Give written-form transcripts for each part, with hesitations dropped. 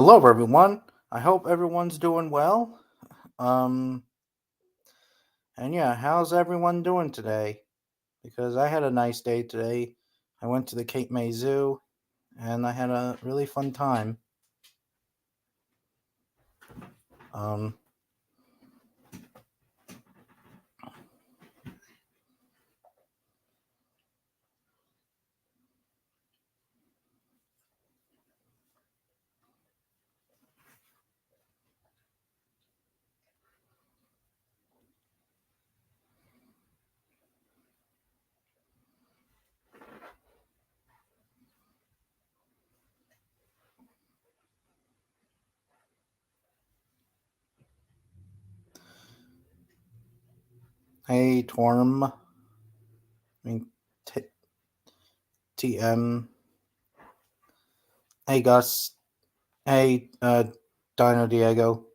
Hello, everyone. I hope everyone's doing well. Um, and yeah, how's everyone doing today? Because I had a nice day today. I went to the Cape May Zoo and I had a really fun time. Um, hey, Torm. I mean, T- TM. Hey, Gus. Hey, Dino Diego.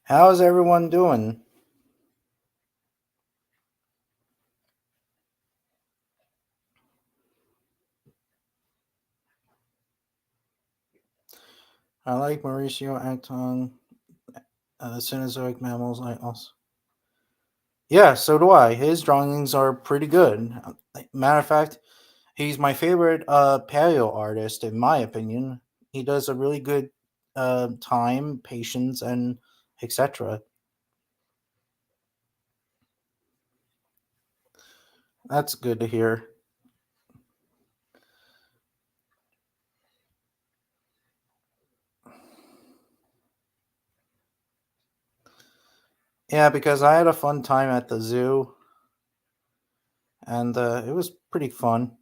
How's everyone doing? I like Mauricio Acton, Cenozoic mammals. I also. Yeah, so do I. His drawings are pretty good. Matter of fact, he's my favorite paleo artist, in my opinion. He does a really good time, patience, and etc. That's good to hear. Yeah, because I had a fun time at the zoo, and it was pretty fun.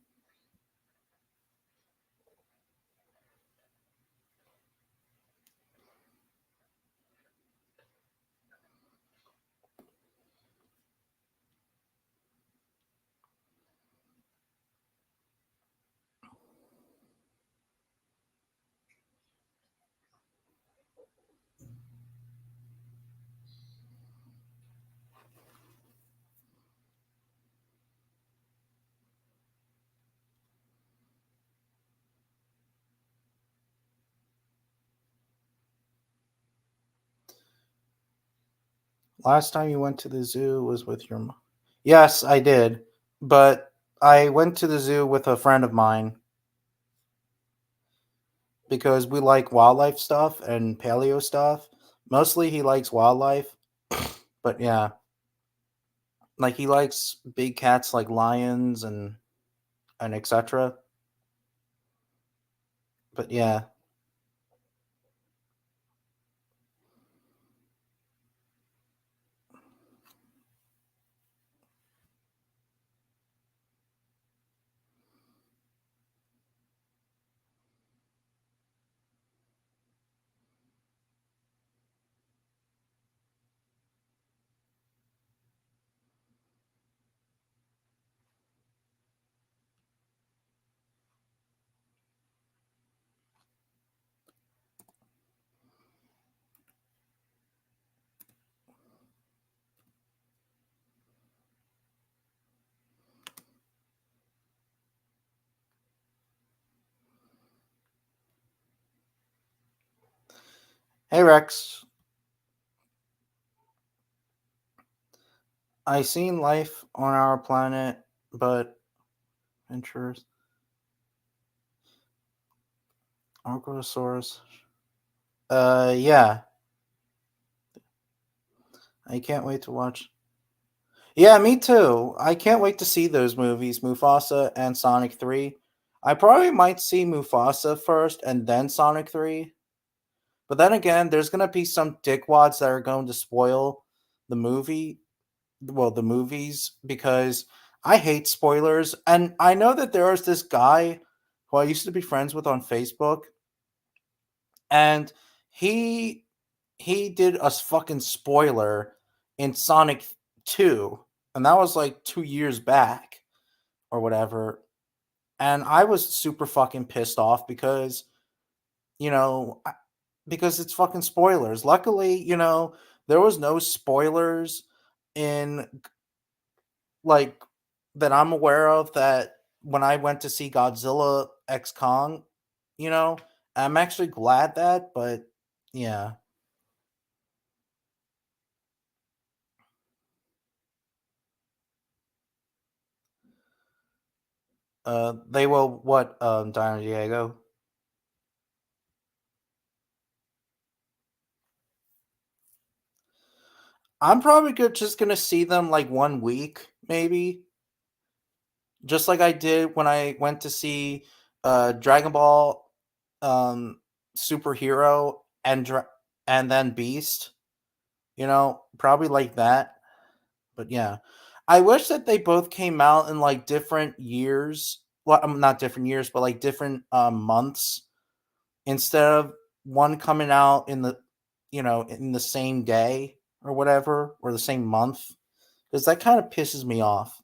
Last time you went to the zoo was with your mom. Yes, I did, but I went to the zoo with a friend of mine because we like wildlife stuff and paleo stuff. Mostly he likes wildlife, but yeah, like he likes big cats like lions and etc. But yeah. Hey Rex, I seen life on our planet, but ventures Archosaurus. Yeah, I can't wait to watch. Yeah, me too. I can't wait to see those movies, Mufasa and Sonic 3. I probably might see Mufasa first and then Sonic 3. But then again, there's going to be some dickwads that are going to spoil the movie, well, the movies, because I hate spoilers. And I know that there was this guy who I used to be friends with on Facebook, and he he did a fucking spoiler in Sonic 2, and that was like 2 years back or whatever. And I was super fucking pissed off because, you know, because it's fucking spoilers. Luckily, there was no spoilers in, like, that I'm aware of, that when I went to see Godzilla X Kong, you know, I'm actually glad that, but yeah. They will what, Don Diego? I'm probably just gonna see them like 1 week, maybe, just like I did when I went to see Dragon Ball Superhero and then Beast. Probably like that. But yeah, I wish that they both came out in like different years. Well, not different years, but like different months, instead of one coming out in the same day or whatever, or the same month, because that kind of pisses me off.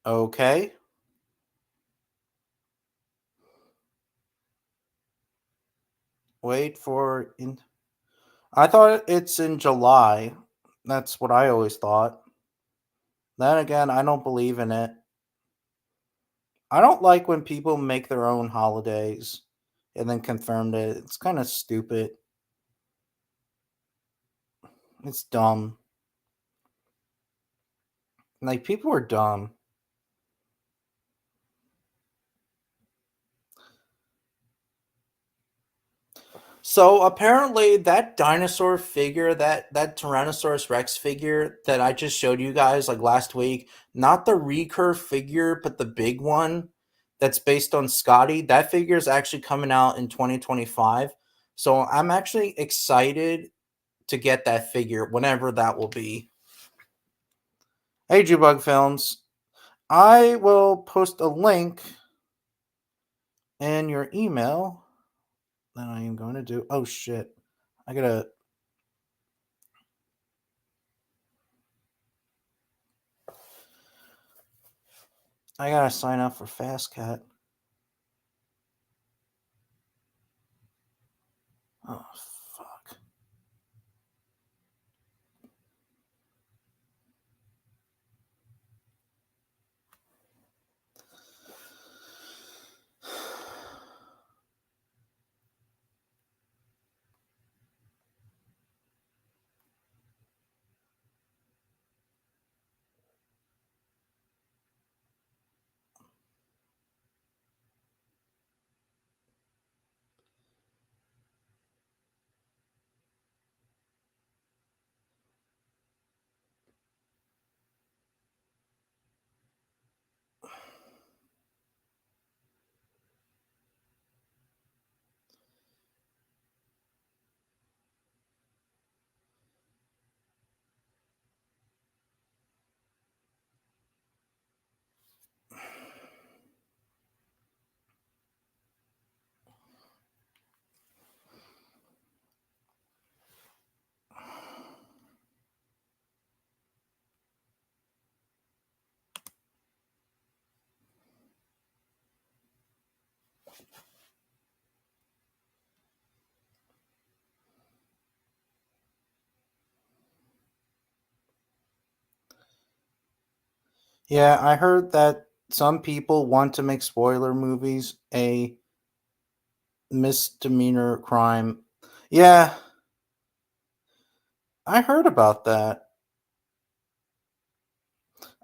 Okay, wait for in. I thought it's in July. That's what I always thought. Then again, I don't believe in it. I don't like when people make their own holidays and then confirmed it. It's kind of stupid. It's dumb. Like, people are dumb. So apparently that dinosaur figure, that Tyrannosaurus Rex figure that I just showed you guys like last week, not the recurve figure, but the big one that's based on Scotty, that figure is actually coming out in 2025. So I'm actually excited to get that figure whenever that will be. Hey, Jubug Films, I will post a link in your email that I am going to do. Oh shit. I gotta I gotta sign up for Fastcat. Oh fuck. Yeah, I heard that some people want to make spoiler movies misdemeanor crime. Yeah, I heard about that.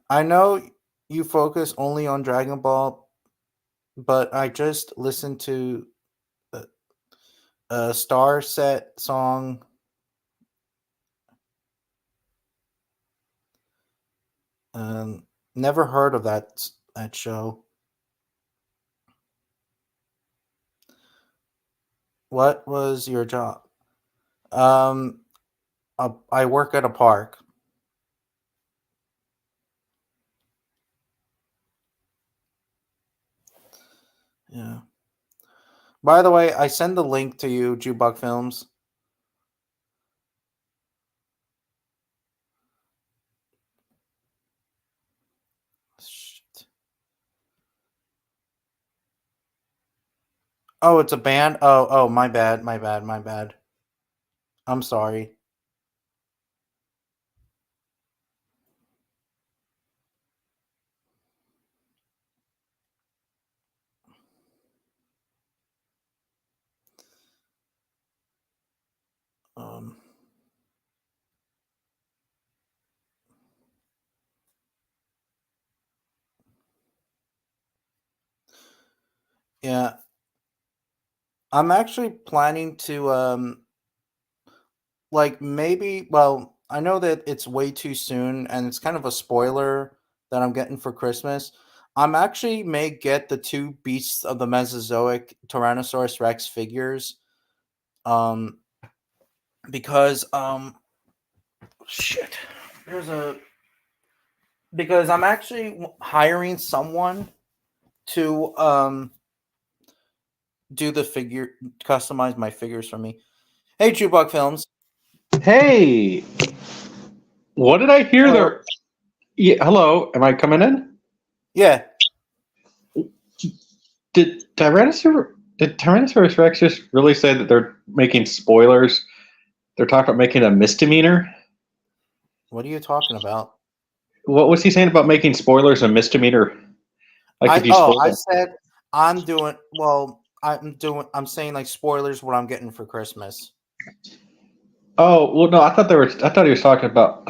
I know you focus only on Dragon Ball, but I just listened to a Star Set song. Never heard of that show. What was your job? Um, I work at a park. Yeah. By the way, I send the link to you, Jukebox Films. Shit. Oh, it's a band. Oh, my bad, my bad, my bad. I'm sorry. Um, yeah, I'm actually planning to like maybe. Well, I know that it's way too soon, and it's kind of a spoiler that I'm getting for Christmas. I'm actually may get the two Beasts of the Mesozoic Tyrannosaurus Rex figures. Um, because shit, there's a because I'm actually hiring someone to do the figure customize my figures for me. Hey, Jukebox Films. Hey, what did I hear Hello. there? Yeah, hello, am I coming in? Yeah. Did Tyrannosaurus Rex just really say that they're making spoilers? They're talking about making a misdemeanor. What are you talking about? What was he saying about making spoilers a misdemeanor? Like if you spoil I them. said I'm saying like spoilers what I'm getting for Christmas. Oh well, no, I thought they were. I thought he was talking about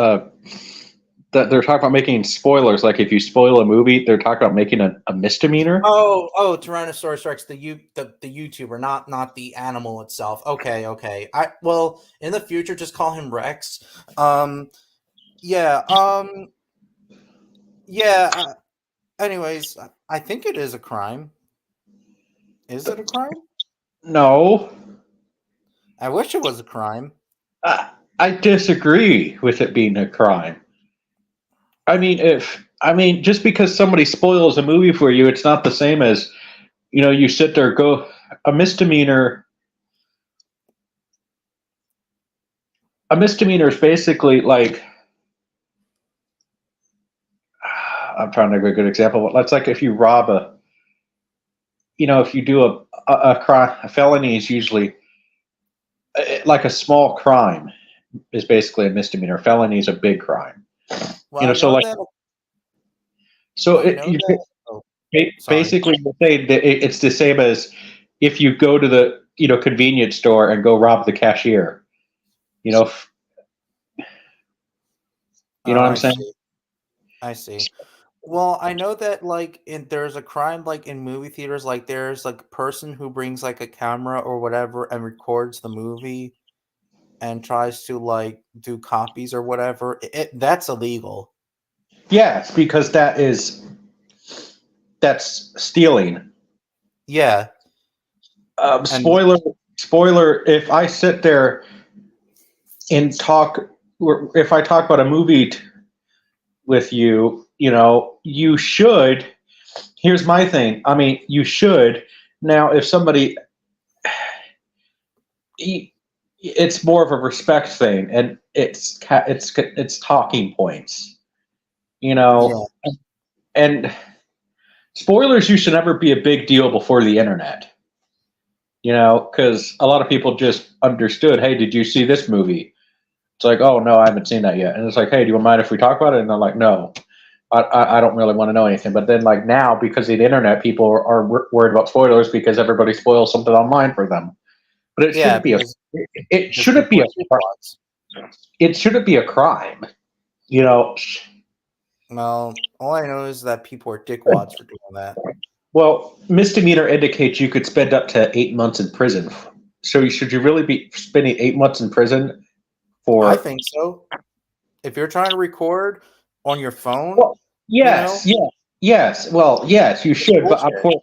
that they're talking about making spoilers. Like if you spoil a movie, they're talking about making a misdemeanor. Tyrannosaurus Rex, the YouTuber, not the animal itself. Okay. I well in the future just call him Rex. Um, yeah. Yeah. Anyways, I think it is a crime. Is it a crime? No, I wish it was a crime. I disagree with it being a crime. Just because somebody spoils a movie for you, it's not the same as you sit there go a misdemeanor. A misdemeanor is basically like I'm trying to give a good example. That's like if you rob if you do a crime, a felony is usually like a small crime is basically a misdemeanor. Felony is a big crime. Well, I So know like that. so I know you that. Oh, sorry. basically you say that it's the same as if you go to the convenience store and go rob the cashier. You know, you know Oh, what I'm I saying? see. I see. Well, I know that like there's a crime like in movie theaters, like there's like a person who brings like a camera or whatever and records the movie and tries to like do copies or whatever. That's illegal. Yes, because that's stealing. Yeah, and Spoiler. If I sit there and if I talk about a movie with you, you should. Here's my thing. I mean, you should. Now, if somebody, it's more of a respect thing, and it's talking points, you know. yeah, And spoilers, you should never be a big deal before the internet, because a lot of people just understood. Hey, did you see this movie? It's like, oh no, I haven't seen that yet. And it's like, hey, do you mind if we talk about it? And they're like, no. I don't really want to know anything. But then, like now, because of the internet, people are worried about spoilers because everybody spoils something online for them. But it Yeah, shouldn't be a because it because shouldn't people be are dickwads. it shouldn't be a crime. You know. Well, all I know is that people are dickwads for doing that. Well, misdemeanor indicates you could spend up to 8 months in prison. So should you really be spending 8 months in prison I for? think so. If you're trying to record on your phone, Well, yes, yes. Well, yes, you it's should. But bullshit.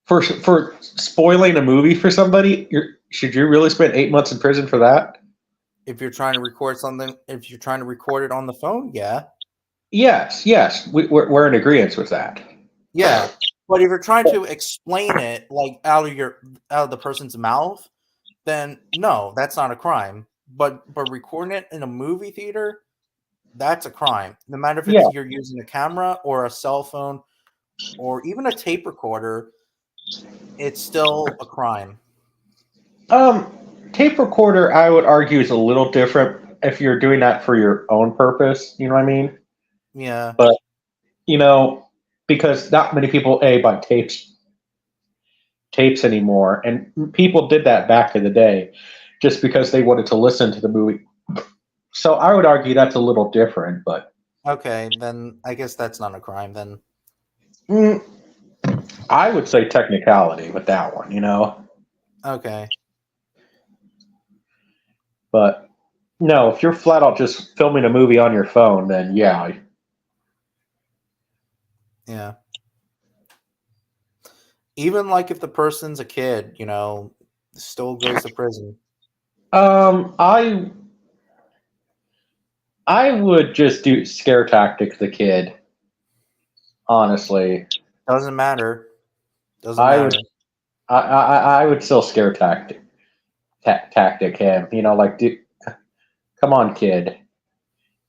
for spoiling a movie for somebody, should you really spend 8 months in prison for that? If you're trying to record something, if you're trying to record it on the phone, yeah. Yes, yes. We're in agreement with that. Yeah. But if you're trying to explain it like out of the person's mouth, then no, that's not a crime. But recording it in a movie theater, that's a crime. No matter if Yeah. it's you're using a camera or a cell phone or even a tape recorder, it's still a crime. Um, Tape recorder, I would argue, is a little different if you're doing that for your own purpose. You know what I mean? Yeah. But you know, because not many people buy tapes anymore, and people did that back in the day, just because they wanted to listen to the movie. So I would argue that's a little different, but Okay, then I guess that's not a crime then. mm, I would say technicality with that one, you know. Okay. But no, if you're flat out just filming a movie on your phone, then yeah. Yeah. Even like if the person's a kid, still goes to prison. I would just do scare tactic the kid. Honestly, Doesn't matter. Doesn't I would matter. I would still scare tactic him. You know, like, come on, kid,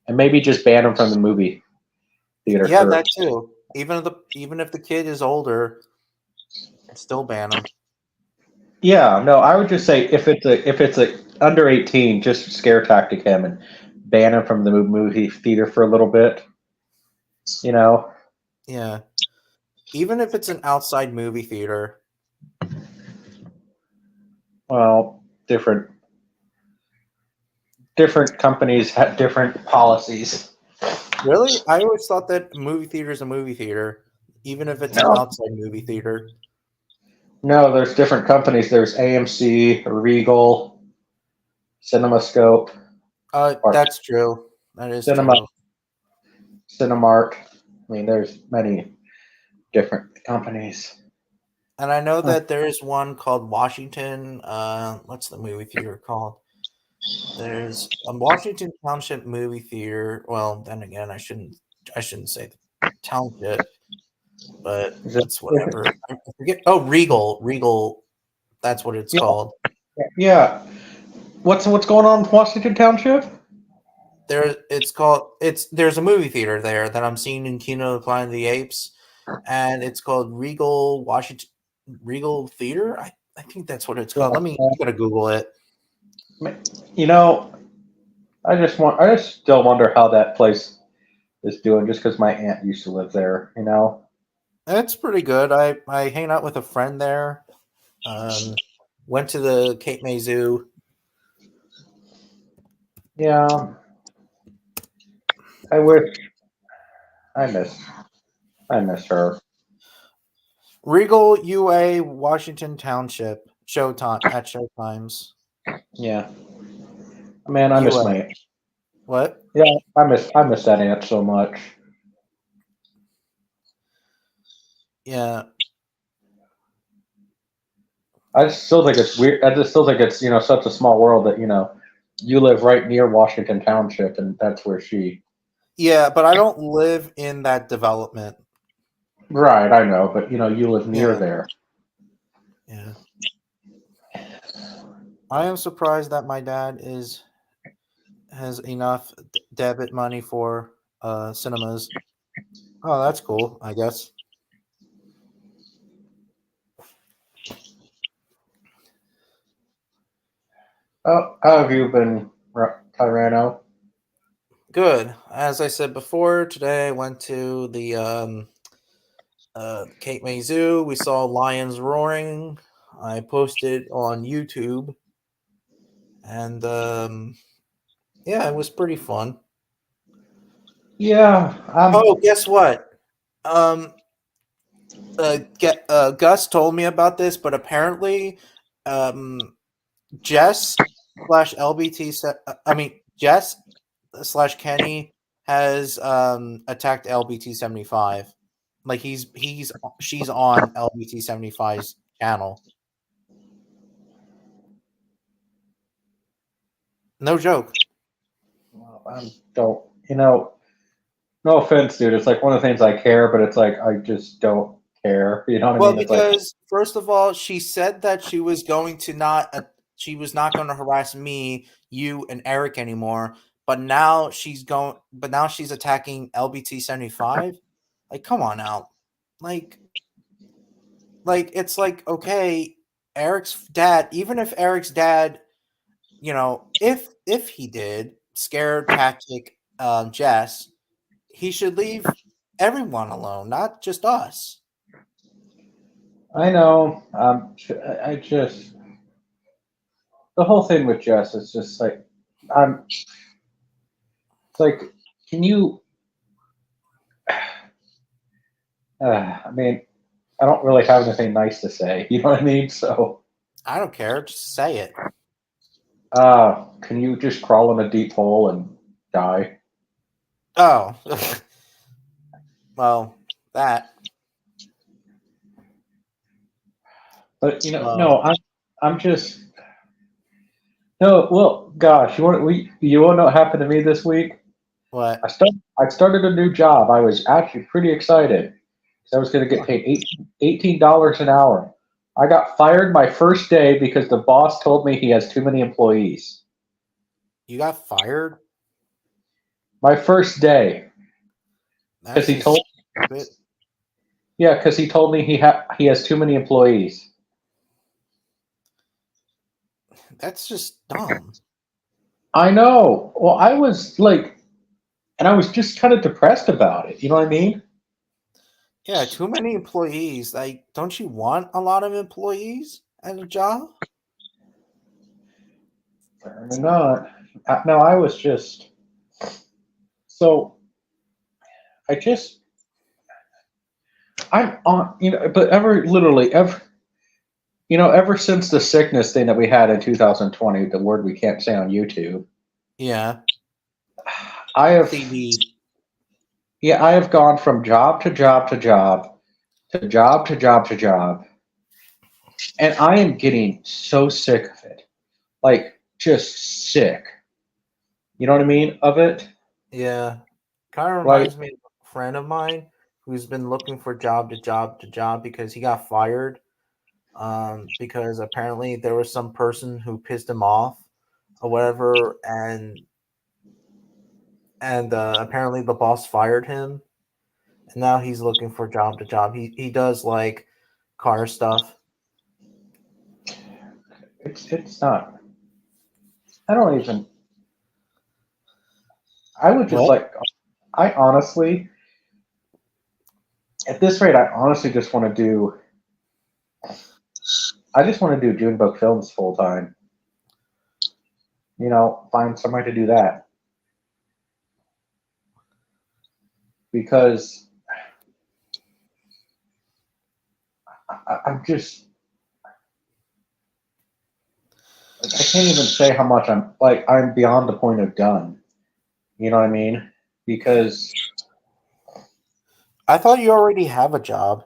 and maybe just ban him from the movie theater Yeah, for. that too. Even if the kid is older, still ban them. Yeah, no, I would just say if it's a under 18, just scare tactic him and ban him from the movie theater for a little bit. You know, Yeah. Even if it's an outside movie theater. well, different companies have different policies. Really? I always thought that a movie theater is a movie theater, even if it's an No, outside movie theater. no, there's different companies. There's AMC, Regal, CinemaScope, or That's true. That is Cinema, true. Cinemark. I mean, there's many different companies. And I know that there is one called Washington. What's the movie theater called? There's a Washington Township movie theater. Well, then again, I shouldn't say the township, but Is it, that's whatever. I forget. Oh, Regal. Regal. That's what it's yeah, called. yeah. What's going on with Washington Township? There's a movie theater there that I'm seeing in Kino the Planet of the Apes, and it's called Regal Washington Regal Theater. I think that's what it's Yeah. called. I'm gonna Google it. You know, I just still wonder how that place is doing, just because my aunt used to live there. You know. It's pretty good. I hang out with a friend there. Went to the Cape May Zoo. Yeah, I wish I miss I miss her. Regal UA Washington Township Showtime at Showtimes. Yeah, man, I miss UA. my What? yeah, I miss that aunt so much. Yeah. I just still think it's weird. I just still think it's such a small world that you live right near Washington Township, and that's where she. Yeah, but I don't live in that development. Right, I know, but you live near Yeah. there. Yeah. I am surprised that my dad has enough debit money for cinemas. Oh, that's cool, I guess. Oh, how have you been, Tyrano? Good. As I said before, today I went to the Cape May Zoo. We saw lions roaring. I posted on YouTube, and yeah, it was pretty fun. Yeah, Oh, guess what? Um, Gus told me about this, but apparently, um, Jess slash LBT. I mean, Jess slash Kenny has attacked LBT 75. Like she's on LBT 75's channel. No joke. I don't. No offense, dude. It's like one of the things I care, but it's like I just don't care. You know what I Well, mean? It's like because first of all, she said that she was going to not she was not going to harass me, you, and Eric anymore. But now she's going. But now she's attacking LBT 75. Like, come on now. Like, it's like, okay, Eric's dad. Even if Eric's dad, if he did scare tactic, Jess, he should leave everyone alone, not just us. I know. I just the whole thing with Jess is just like I'm. It's like, can you? I mean, I don't really have anything nice to say. You know what I mean? So, I don't care. Just say it. can you just crawl in a deep hole and die? Oh, well, that. But Well, no, I'm just no. Well, gosh, you want to know what happened to me this week? what? I started a new job. I was actually pretty excited because I was going to get Huh. paid $18 an hour. I got fired my first day because the boss told me he has too many employees. You got fired? My first day because That's he told just stupid. yeah because he told me he has too many employees. That's just dumb. I know. Well, I was like, and I was just kind of depressed about it. You know what I mean? Yeah, too many employees. Like, don't you want a lot of employees at a job? Apparently not. No, I was just so I just I'm on but ever since the sickness thing that we had in 2020, the word we can't say on YouTube, Yeah. I have CD. I have gone from job to job to job to job to job to job, and I am getting so sick of it, like just sick. You know what I mean of it? Yeah. Kind of Like reminds me of a friend of mine who's been looking for job to job to job because he got fired. Because apparently there was some person who pissed him off or whatever, and apparently the boss fired him, and now he's looking for job to job. He does like car stuff. it's not. I don't even. I would just What? like. I honestly, at this rate, I honestly just want to do. I just want to do Junebug Films full time. Find somebody to do that because I'm just like I can't even say how much I'm beyond the point of done. You know what I mean? Because I thought you already have a job.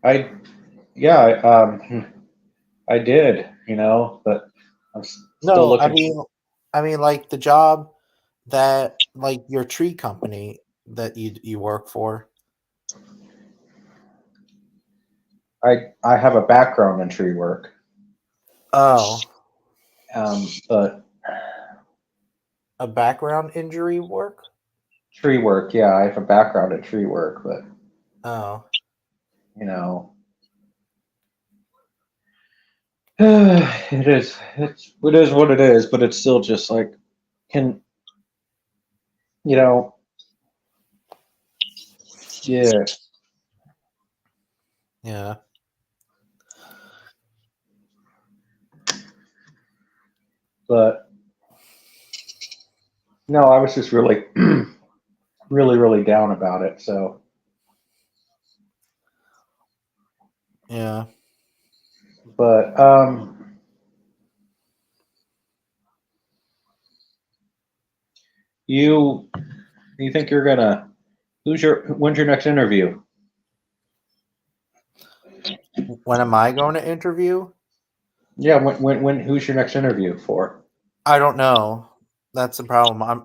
I yeah I did but I'm still No, looking. I mean like the job that like your tree company that you work for. I have a background in tree work, Oh, but a background injury work. tree work, yeah, I have a background in tree work, but Oh, you know, it is what it is, but it's still just like can you know, yeah, Yeah. but no, I was just really, really, really down about it. So, Yeah. but you think you're gonna when's your next interview? When am I going to interview? Yeah, when who's your next interview for? I don't know. That's the problem.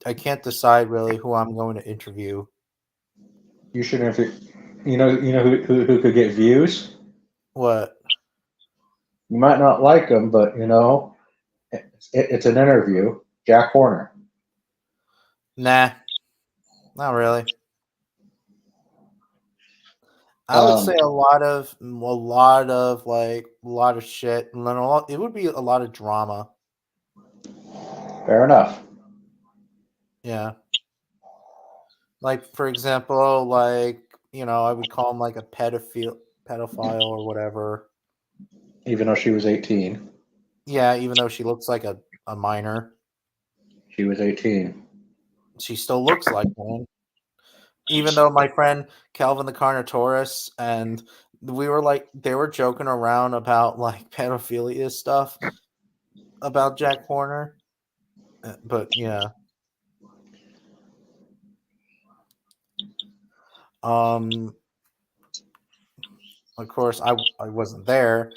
I can't decide really who I'm going to interview. You should interview. You know who could get views. What? You might not like him, but it's an interview. Jack Horner. Nah, not really. I would say Um, a lot of shit, and then it would be a lot of drama. Fair enough. Yeah, like for example, like I would call him like a pedophile or whatever. Even though she was 18, Yeah, even though she looks like a minor, she was 18. she still looks like one. Even though my friend Calvin the Carnotaurus and they were joking around about like pedophilia stuff about Jack Horner, but yeah. Um, of course, I wasn't there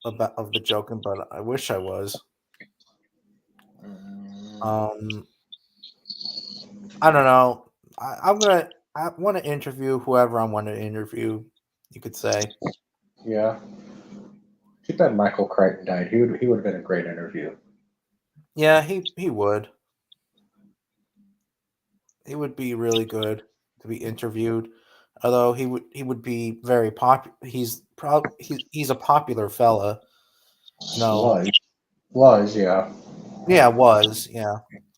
of the joking, but I wish I was. Um, I don't know. I want to interview whoever I want to interview. You could say, Yeah. Too bad Michael Crichton died. He would have been a great interview. yeah, he would. He would be really good to be interviewed. Although he would be very popular. He's a popular fella. You know, Was yeah. yeah, was yeah.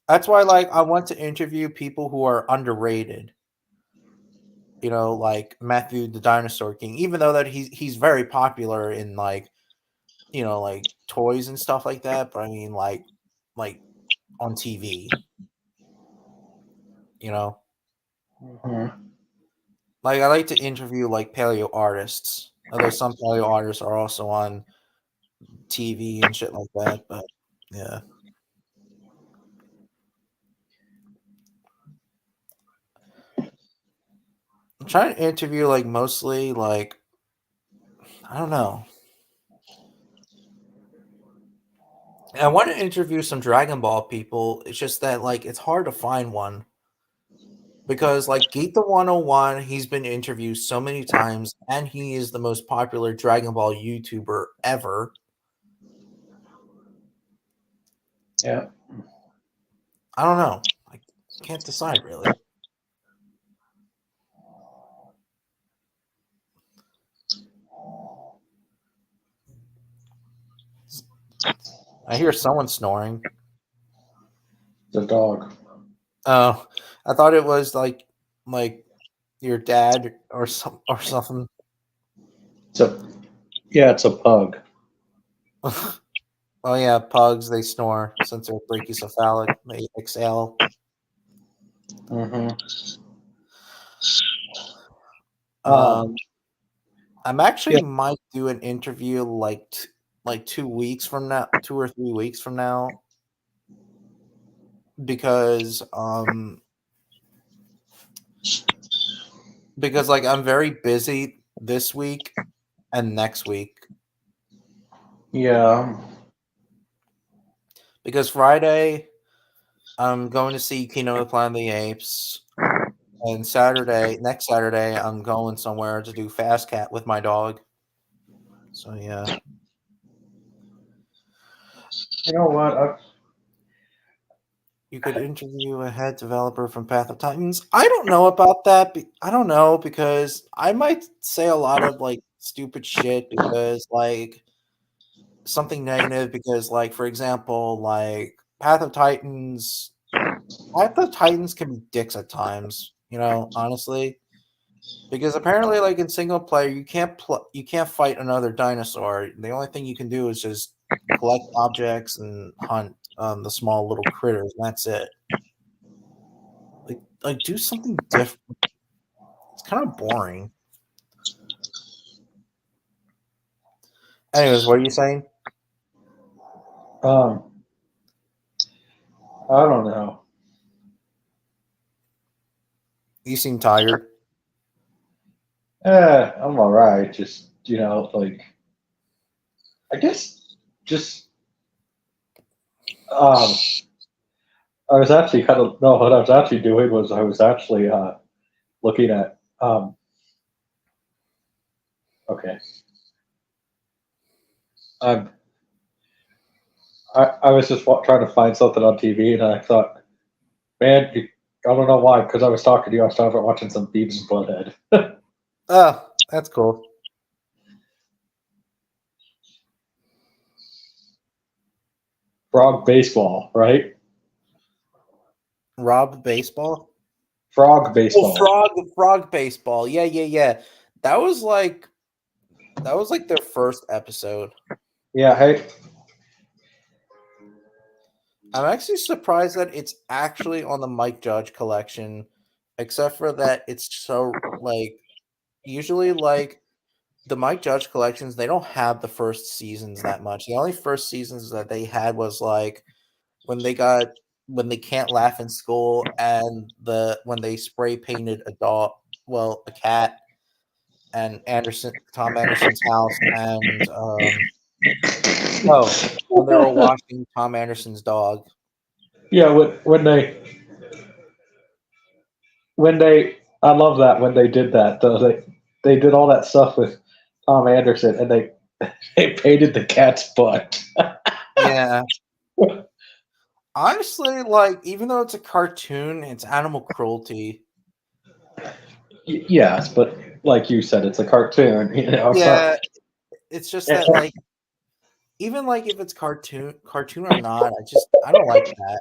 That's why like I want to interview people who are underrated. Like Matthew the Dinosaur King, even though that he's very popular in like like toys and stuff like that. But I mean like on TV, you know, Hmm. like I like to interview like paleo artists. Although some paleo artists are also on TV and shit like that. But yeah, I'm trying to interview like mostly like I don't know. I want to interview some Dragon Ball people. It's just that like it's hard to find one. Because like Geek the 101, he's been interviewed so many times, and he is the most popular Dragon Ball YouTuber ever. Yeah. I don't know. I can't decide really. I hear someone snoring. The dog. Oh, I thought it was like your dad or something. It's a yeah. It's a pug. Oh yeah, pugs they snore since they're brachycephalic. They exhale. Hmm. Um, I'm actually Yeah. might do an interview like 2 weeks from now, 2 or 3 weeks from now, because like I'm very busy this week and next week. Yeah. Because Friday I'm going to see Kingdom of the Planet of the Apes, and next Saturday I'm going somewhere to do Fast Cat with my dog. So yeah. You know what? You could interview a head developer from Path of Titans. I don't know about that. I don't know because I might say a lot of like stupid shit because like something negative because like for example like Path of Titans the Titans can be dicks at times, honestly. Because apparently, like in single player, you can't fight another dinosaur. The only thing you can do is just collect objects and hunt the small little critters, and that's it. Like do something different. It's kind of boring. Anyways, what are you saying? I don't know. You seem tired. I'm all right. Just like I guess just I was actually kind of no. What I was actually doing was I was actually looking at okay. I'm I was just trying to find something on TV, and I thought, man, I don't know why, because I was talking to you. I was talking about watching some Beavis and Butthead. Oh, that's cool. Frog baseball, right? Rob baseball. Frog baseball. Oh, frog baseball. Yeah. That was like their first episode. Yeah. Hey. I'm actually surprised that it's actually on the Mike Judge collection, except for that it's so like usually like the Mike Judge collections, they don't have the first seasons that much. The only first seasons that they had was like when they can't laugh in school and when they spray painted a cat and Tom Anderson's house and when they were watching Tom Anderson's dog. Yeah, when they I love that when they did that. They did all that stuff with Tom Anderson, and they painted the cat's butt. Yeah. Honestly, like even though it's a cartoon, it's animal cruelty. Yes, but like you said, it's a cartoon. Yeah, it's just that like even like if it's cartoon or not, I don't like that.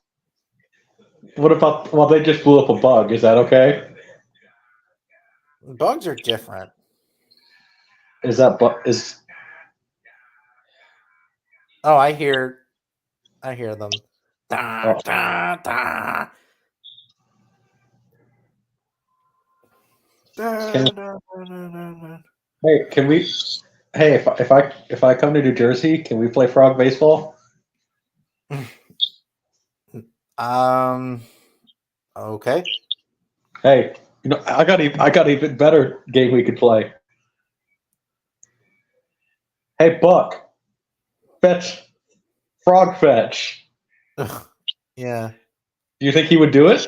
What about they just blew up a bug? Is that okay? Bugs are different. Is that is? Oh, I hear them. Da, da, da. Hey, can we? Hey, if I come to New Jersey, can we play frog baseball? Okay. Hey, I got even better game we could play. Hey, Buck, frog fetch. Yeah. Do you think he would do it?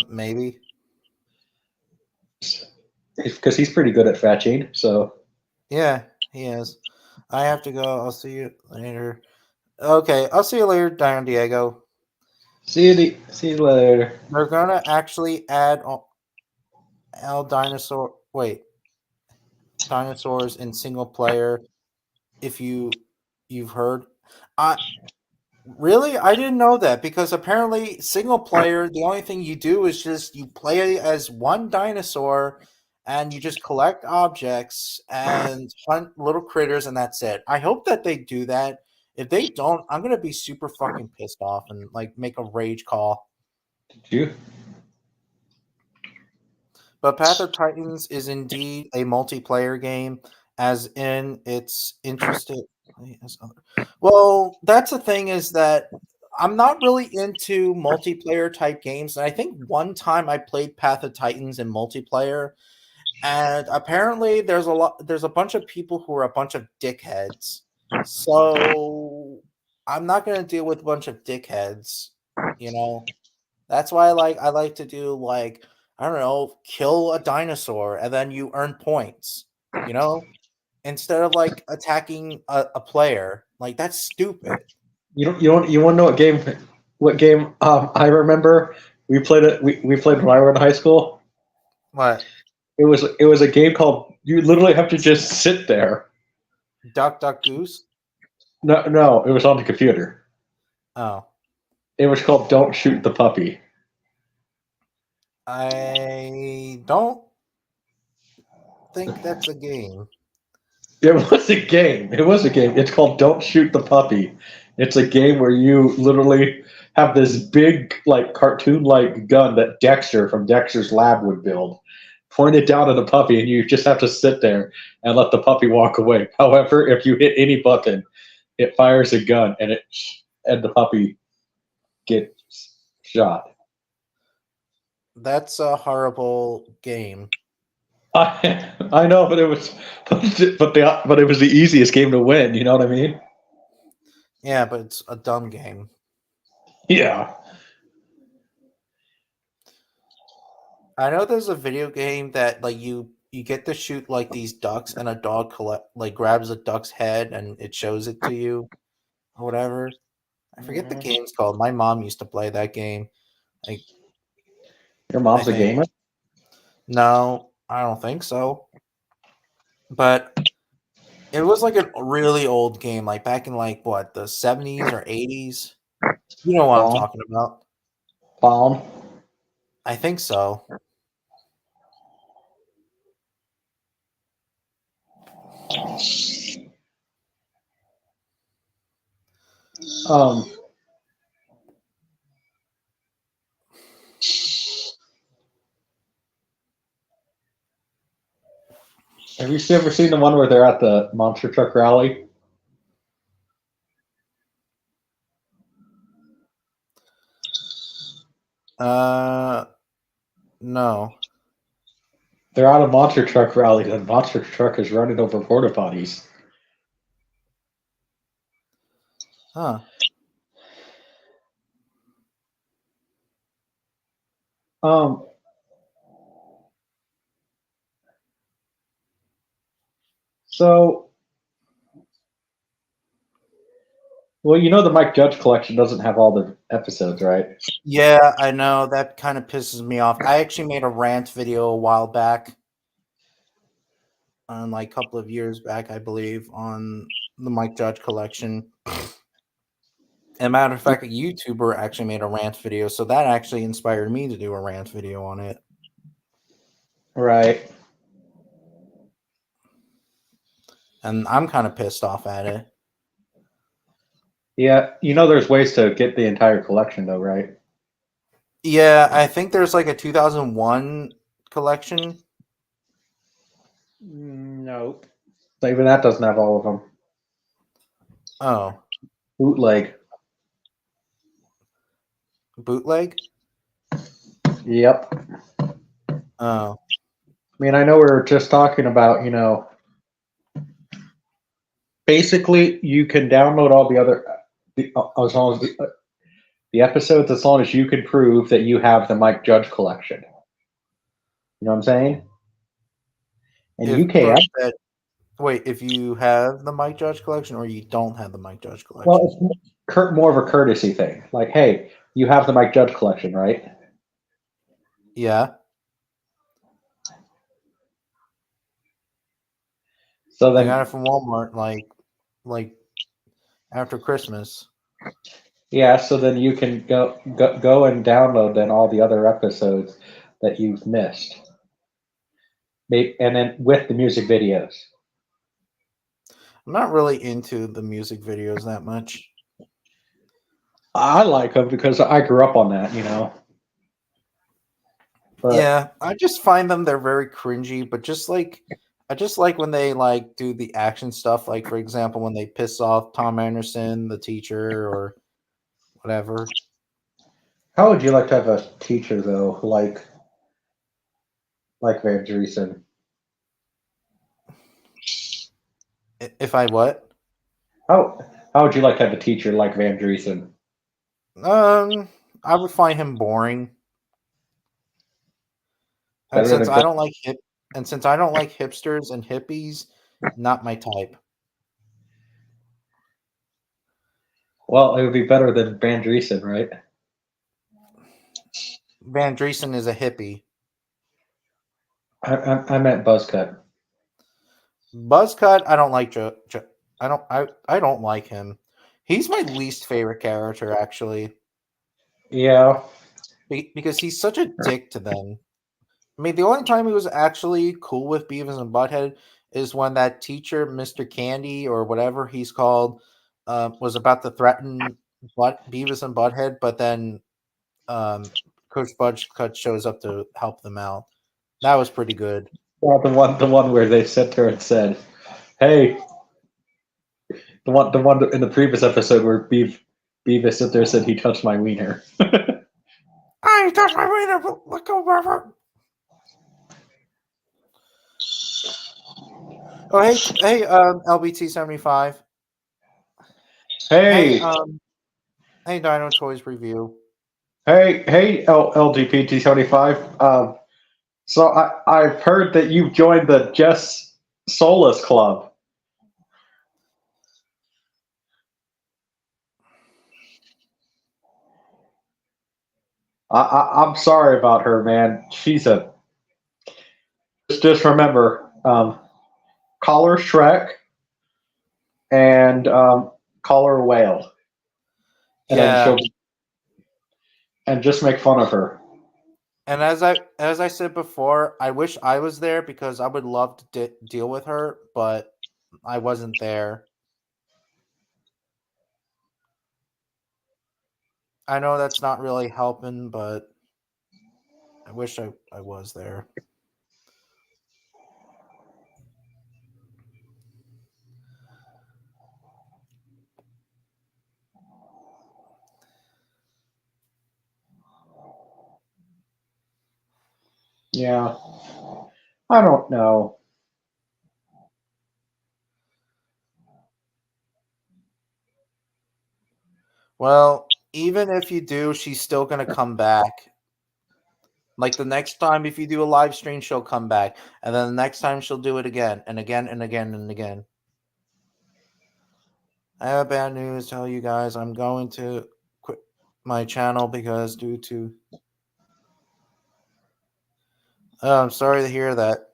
Maybe. Because he's pretty good at fetching. So. Yeah, he is. I have to go. I'll see you later. Okay, I'll see you later, Don Diego. See you later. They're gonna actually add dinosaurs in single player. If you've heard, really, I didn't know that because apparently single player, the only thing you do is just you play as one dinosaur and you just collect objects and hunt little critters and that's it. I hope that they do that. If they don't, I'm gonna be super fucking pissed off and like make a rage call. Did you? But Path of Titans is indeed a multiplayer game, as in it's interesting. Well, that's the thing is that I'm not really into multiplayer type games. And I think one time I played Path of Titans in multiplayer, and apparently there's a bunch of people who are a bunch of dickheads. So I'm not gonna deal with a bunch of dickheads, That's why I like to do like I don't know, kill a dinosaur and then you earn points, instead of like attacking a player. Like that's stupid. You want to know what game I remember we played it we played when I were in high school? What? It was a game called you literally have to just sit there. Duck Duck Goose? No, it was on the computer. Oh. It was called Don't Shoot the Puppy. I don't think that's a game. It was a game. It was a game. It's called Don't Shoot the Puppy. It's a game where you literally have this big, like, cartoon-like gun that Dexter from Dexter's Lab would build. Point it down at the puppy, and you just have to sit there and let the puppy walk away. However, if you hit any button, it fires a gun, and the puppy gets shot. That's a horrible game. I know, but it was, but it was the easiest game to win. You know what I mean? Yeah, but it's a dumb game. Yeah. I know there's a video game that like you get to shoot like these ducks and a dog grabs a duck's head and it shows it to you or whatever. I forget the game's called. My mom used to play that game. Like Your mom's I a think. gamer? No, I don't think so. But it was like a really old game, like back in like what, the 70s or 80s. You know what I'm talking about. Palm. I think so. Um, have you ever seen the one where they're at the monster truck rally? No. They're at a monster truck rally, and the monster truck is running over porta potties. Huh. Um, so, well, you know the Mike Judge collection doesn't have all the episodes, right? Yeah, I know. That kind of pisses me off. I actually made a rant video a while back, like a couple of years back, I believe, on the Mike Judge collection. And matter of fact, a YouTuber actually made a rant video, so that actually inspired me to do a rant video on it. Right. And I'm kind of pissed off at it. Yeah, you know there's ways to get the entire collection, though, right? Yeah, I think there's like a 2001 collection. No. Even that doesn't have all of them. Oh, Bootleg. bootleg? Yep. Oh. I mean, I know we were just talking about, basically you can download all the other, as long as the episodes, as long as you can prove that you have the Mike Judge collection. You know what I'm saying? And you can. Wait, if you have the Mike Judge collection or you don't have the Mike Judge collection? Well, it's more of a courtesy thing. Like, hey, you have the Mike Judge collection, right? Yeah. So then, I got it from Walmart, like after Christmas. yeah. So then you can go and download then all the other episodes that you've missed, and then with the music videos. I'm not really into the music videos that much. I like them because I grew up on that, But, yeah, I just find they're very cringy, but I just like when they like do the action stuff, like for example when they piss off Tom Anderson, the teacher, or whatever. How would you like to have a teacher though, like Van Driesen? If I what? How would you like to have a teacher like Van Driesen? I would find him boring. And Better since than I don't like hipsters and hippies, not my type. Well, it would be better than Van Driesen, right? Van Driesen is a hippie. I meant Buzzcut. Buzzcut, I don't like I don't like him. He's my least favorite character, actually. Yeah. because he's such a dick to them. I mean, the only time he was actually cool with Beavis and Butthead is when that teacher, Mr. Candy or whatever he's called, was about to threaten Beavis and Butthead, but then Coach Butchcut shows up to help them out. That was pretty good. Well, the one where they sat there and said, "Hey," the one in the previous episode where Beavis sat there and said he touched my wiener. I touched my wiener. Let go, brother. Oh, LBT 75. Hey, Hey, hey, Dino Toys review. hey, LGPT 75. So I've heard that you've joined the Jess Solis Club. I'm sorry about her, man. She's a just remember, call her Shrek and call her Whale, and then Yeah, and just make fun of her. and as I said before, I wish I was there because I would love to deal with her, but I wasn't there. I know that's not really helping, but I wish I was there. Yeah, I don't know. Well, even if you do, she's still gonna come back. Like the next time, if you do a live stream, she'll come back, and then the next time she'll do it again and again and again and again. I have bad news to tell you guys. I'm going to quit my channel because due to. Oh, I'm sorry to hear that.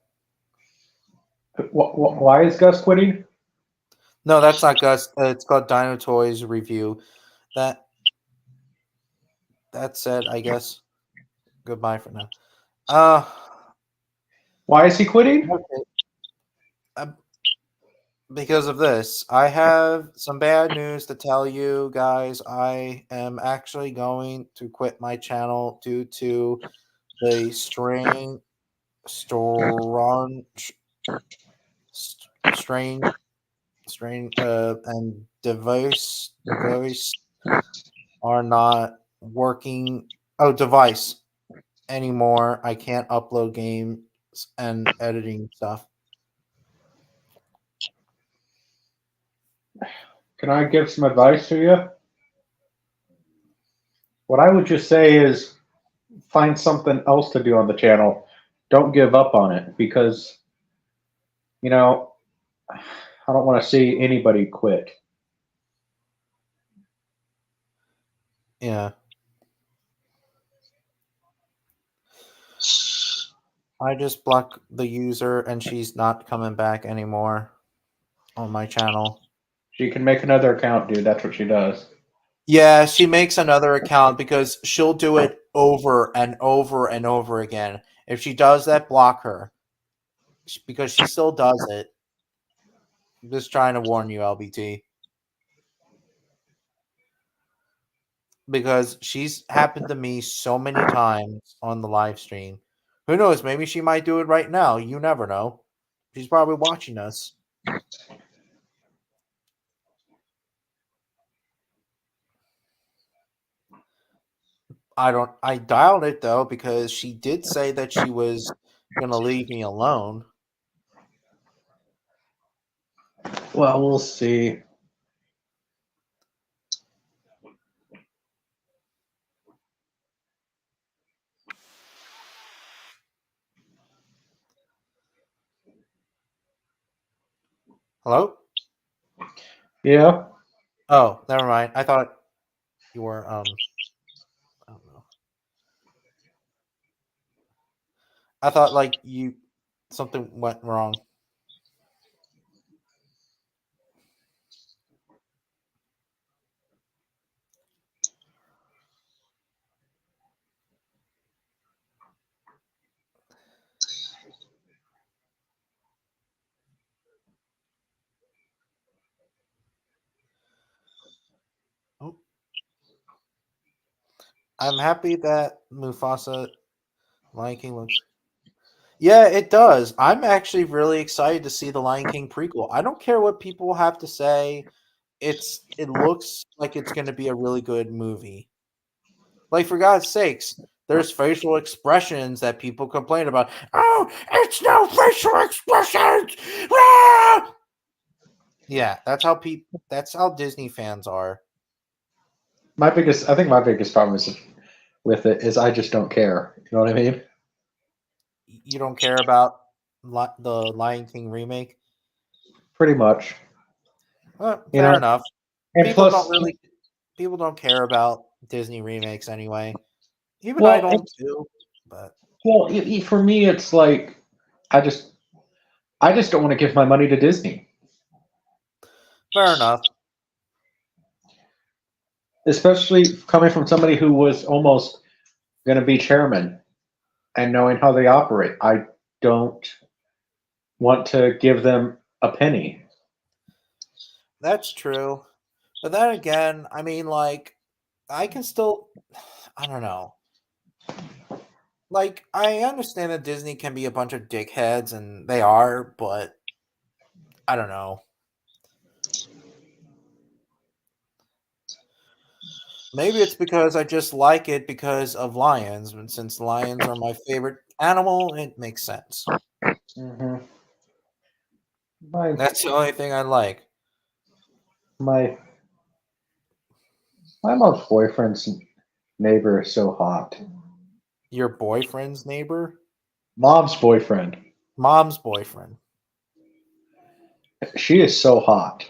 Why is Gus quitting? No, that's not Gus. It's called Dino Toys Review. That said, I guess goodbye for now. Why is he quitting? Okay. Because of this, I have some bad news to tell you guys. I am actually going to quit my channel due to the strong, strain, and device are not working. Oh, device anymore. I can't upload games and editing stuff. Can I give some advice to you? What I would just say is find something else to do on the channel. Don't give up on it because, you know, I don't want to see anybody quit. Yeah. I just blocked the user and she's not coming back anymore on my channel. She can make another account, dude. That's what she does. Yeah, she makes another account because she'll do it over and over and over again. If she does that, block her because she still does it. I'm just trying to warn you, LBT. Because she's happened to me so many times on the live stream. Who knows? Maybe she might do it right now. You never know. She's probably watching us. I dialed it though because she did say that she was gonna leave me alone. Well, we'll see. Hello? Yeah. Oh, never mind. I thought you were I don't know. I thought like you something went wrong. I'm happy that Mufasa Lion King looks. Yeah, it does. I'm actually really excited to see the Lion King prequel. I don't care what people have to say. It looks like it's going to be a really good movie. Like for God's sakes, there's facial expressions that people complain about. Oh, it's no facial expressions. Ah! Yeah, that's how Disney fans are. I think my biggest problem is with it is I just don't care. You know what I mean? You don't care about the Lion King remake. Pretty much. You Fair know, enough. and People don't plus, really people don't care about Disney remakes anyway. Even I well, don't too. But for me, it's like I just I just don't want to give my money to Disney, fair enough. especially coming from somebody who was almost going to be chairman and knowing how they operate. I don't want to give them a penny. That's true. But then again, I mean, like, I can still, I don't know. Like, I understand that Disney can be a bunch of dickheads, and they are, but I don't know. Maybe it's because I just like it because of lions, and since lions are my favorite animal, it makes sense. Mm-hmm. My That's the only thing I like. my my mom's boyfriend's neighbor is so hot. Your boyfriend's neighbor? Mom's boyfriend. Mom's boyfriend. She is so hot.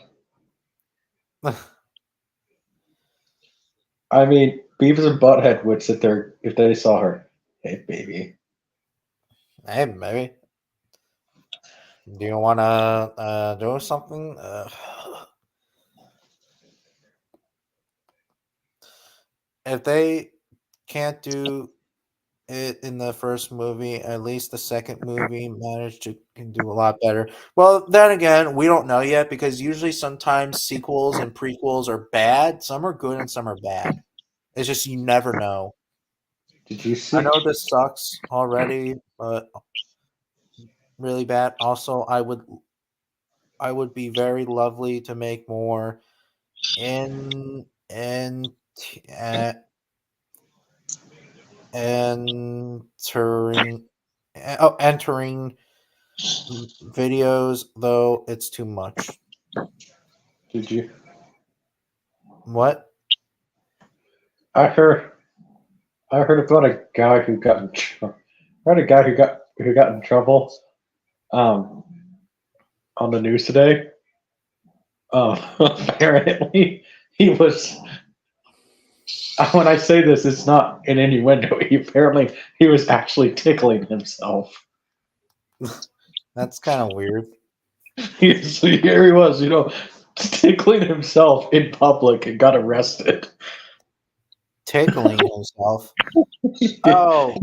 I mean, Beavis and Butthead would sit there if they saw her. Hey, baby. Hey, maybe. Do you want to do something? If they can't do it in the first movie, at least the second movie managed to can do a lot better. Well, then again, we don't know yet because usually sometimes sequels and prequels are bad. Some are good and some are bad. It's just you never know. Did you I see? know this sucks already, but really bad. Also, I would be very lovely to make more in uh, entering entering videos, though it's too much. Did you? What? I heard. I heard about a guy who got in. Heard a guy who got in trouble. Um, on the news today. Apparently, he was. When I say this, it's not in innuendo. He was actually tickling himself. That's kind of weird. Here he was, tickling himself in public and got arrested. Tickling himself. Oh,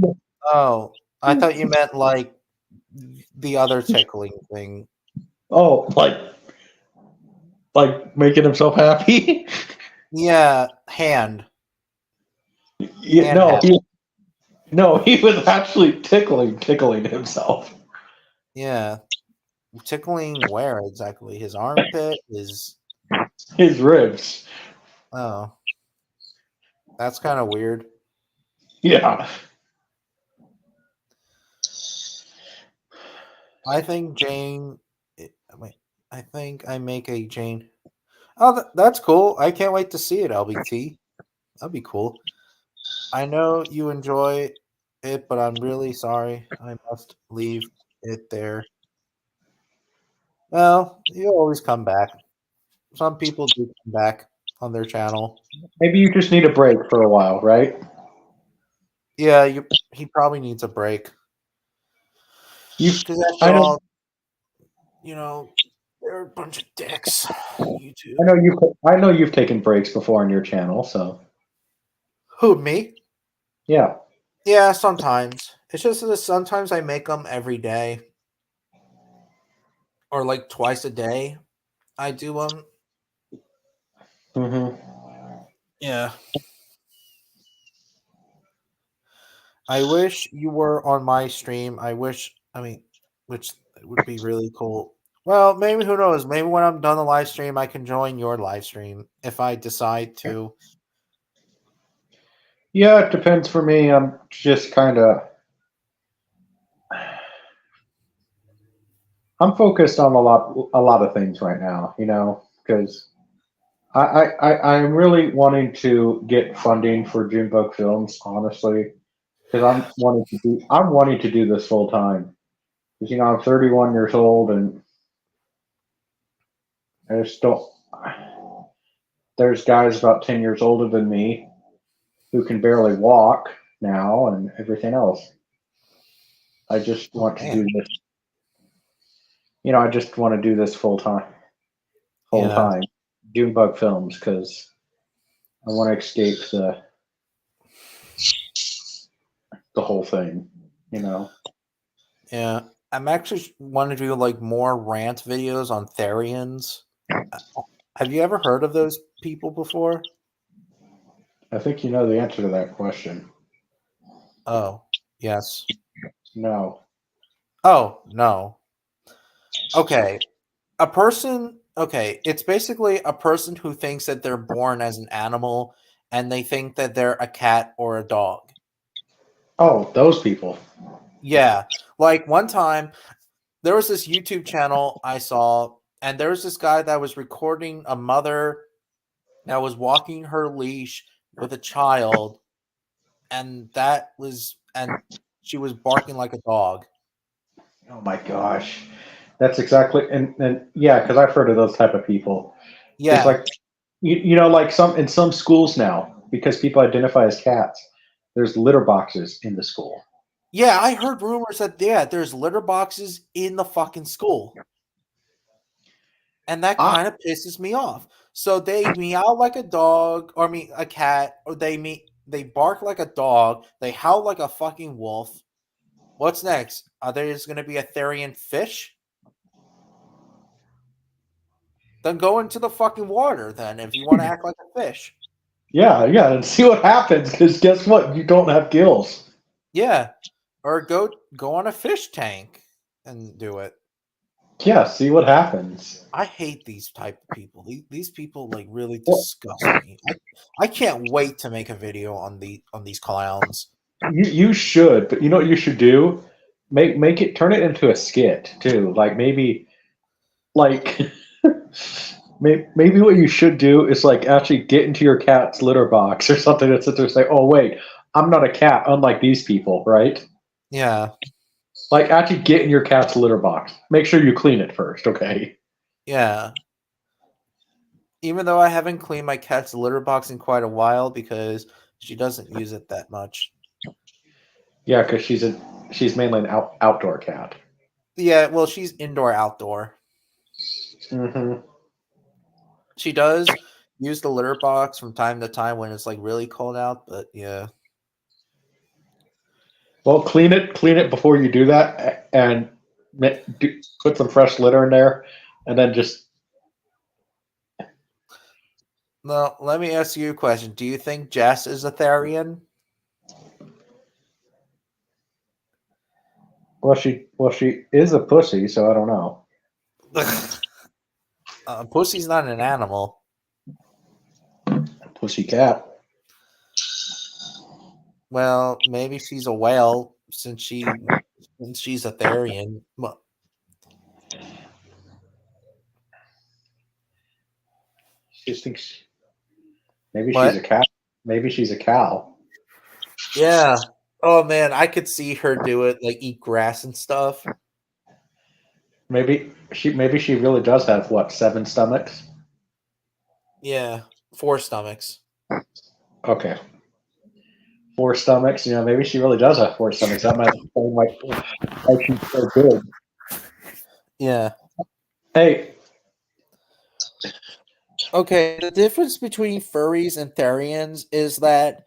oh. I thought you meant like the other tickling thing. Oh, like making himself happy. Yeah, hand. Yeah, Hand happy. no, he was actually tickling himself. Yeah. Tickling where exactly? His armpit? His His ribs. oh. That's kind of weird. Yeah. I think Jane wait, I think I make a Jane. Oh, that's cool. I can't wait to see it, LBT. That'd be cool. I know you enjoy it, but I'm really sorry. I must leave it there. Well, you always come back. Some people do come back on their channel. Maybe you just need a break for a while, right? Yeah, he probably needs a break. You, Because I after know, all, they're a bunch of dicks. YouTube. I know you've taken breaks before on your channel, so Who, me? yeah. Yeah, sometimes. It's just that sometimes I make them every day or like twice a day. I do them. Hmm. Yeah. I wish you were on my stream. I mean, which would be really cool. Well, maybe who knows? Maybe when I'm done the live stream, I can join your live stream if I decide to. Yeah, it depends for me. I'm just kind of. I'm focused on a lot of things right now, because I'm really wanting to get funding for Junebug Films, honestly, because I'm wanting to do this full time. Because I'm 31 years old and I just don't. There's guys about 10 years older than me who can barely walk now and everything else. I just want to do Man. this. I just want to do this full time. Full Yeah. time. Junebug Films, because I want to escape the whole thing. Yeah. I'm actually want to do like more rant videos on Therians. Have you ever heard of those people before? I think you know the answer to that question. Oh, yes. No. Oh, no. Okay. It's basically a person who thinks that they're born as an animal and they think that they're a cat or a dog. Oh, those people. Yeah. Like one time, there was this YouTube channel I saw, and there was this guy that was recording a mother that was walking her leash with a child, and she was barking like a dog. Oh my gosh. That's exactly and yeah, because I've heard of those type of people. It's Yeah. like like in some schools now, because people identify as cats, there's litter boxes in the school. Yeah, I heard rumors that there's litter boxes in the fucking school. And that I, kind of pisses me off. So they meow like a dog, or a cat, or they bark like a dog, they howl like a fucking wolf. What's next? Are there just going to be a Therian fish? Then go into the fucking water. Then, if you want to act like a fish, yeah, and see what happens. Because guess what? You don't have gills. yeah, or go on a fish tank and do it. Yeah, see what happens. I hate these type of people. These people like really Well, disgust me. I can't wait to make a video on these clowns. you should, but you know what you should do? Turn it into a skit too. Like maybe like maybe what you should do is like actually get into your cat's litter box or something that sits there and say, "Oh wait, I'm not a cat, unlike these people," right? Yeah, Like actually get in your cat's litter box. Make sure you clean it first, okay? yeah. Even though I haven't cleaned my cat's litter box in quite a while because she doesn't use it that much. Yeah, because she's mainly an outdoor cat. Yeah, well, she's indoor outdoor. Mm-hmm. She does use the litter box from time to time when it's like really cold out, but yeah. Well, clean it before you do that, and put some fresh litter in there, and then just. Now, let me ask you a question. Do you think Jess is a Therian? She is a pussy, so I don't know. Pussy's not an animal. Pussy cat. Well, maybe she's a whale since she's a Therian. Well, She thinks maybe what? she's a cat. Maybe she's a cow. Yeah. Oh man, I could see her do it, like eat grass and stuff. Maybe she really does have 7 stomachs. Yeah, 4 stomachs. Okay, 4 stomachs. Maybe she really does have 4 stomachs. That might explain why she's so big. Yeah. Hey. Okay, the difference between furries and Therians is that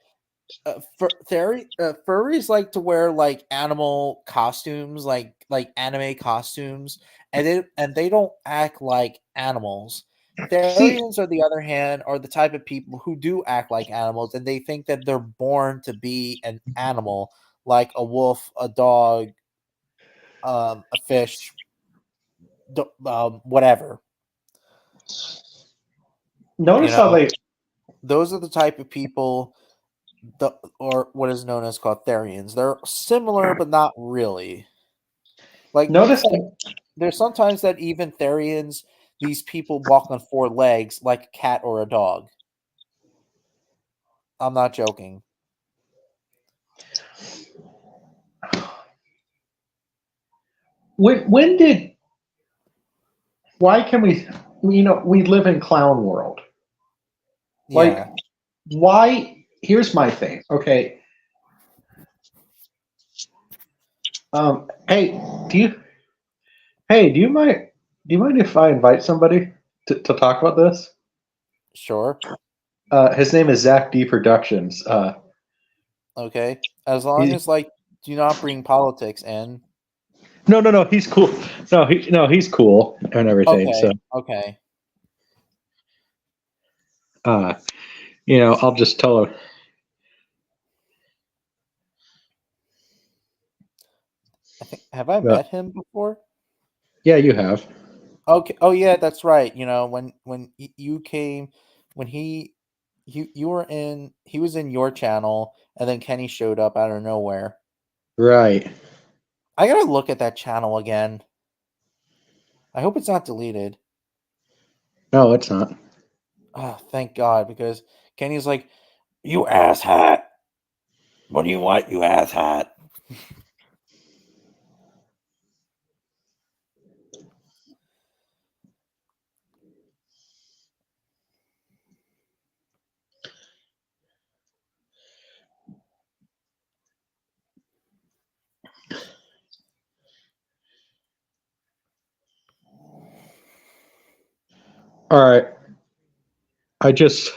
furries like to wear like animal costumes, like anime costumes, and they don't act like animals. Therians, on the other hand, are the type of people who do act like animals, and they think that they're born to be an animal, like a wolf, a dog, a fish, whatever. Notice how they. Those are the type of people, or what is known as called Therians. They're similar, but not really. Like Notice. there's sometimes that even Therians, these people walk on four legs like a cat or a dog. I'm not joking. When did? Why can we? We live in clown world. Like, Yeah. why? Here's my thing. Okay. Hey, do you? Hey, do you mind? Do you mind if I invite somebody to talk about this? Sure. His name is Zach D Productions. Okay. As long as do not bring politics in. No. He's cool. He's cool and everything. Okay. So, Okay. I'll just tell him. Have I met him before? Yeah, you have. Okay. Oh yeah, that's right. When you came, when you were in, he was in your channel, and then Kenny showed up out of nowhere. Right. I gotta look at that channel again. I hope it's not deleted. No, it's not. Oh, thank God, because Kenny's like, "You asshat! What do you want, you asshat?" All right. I just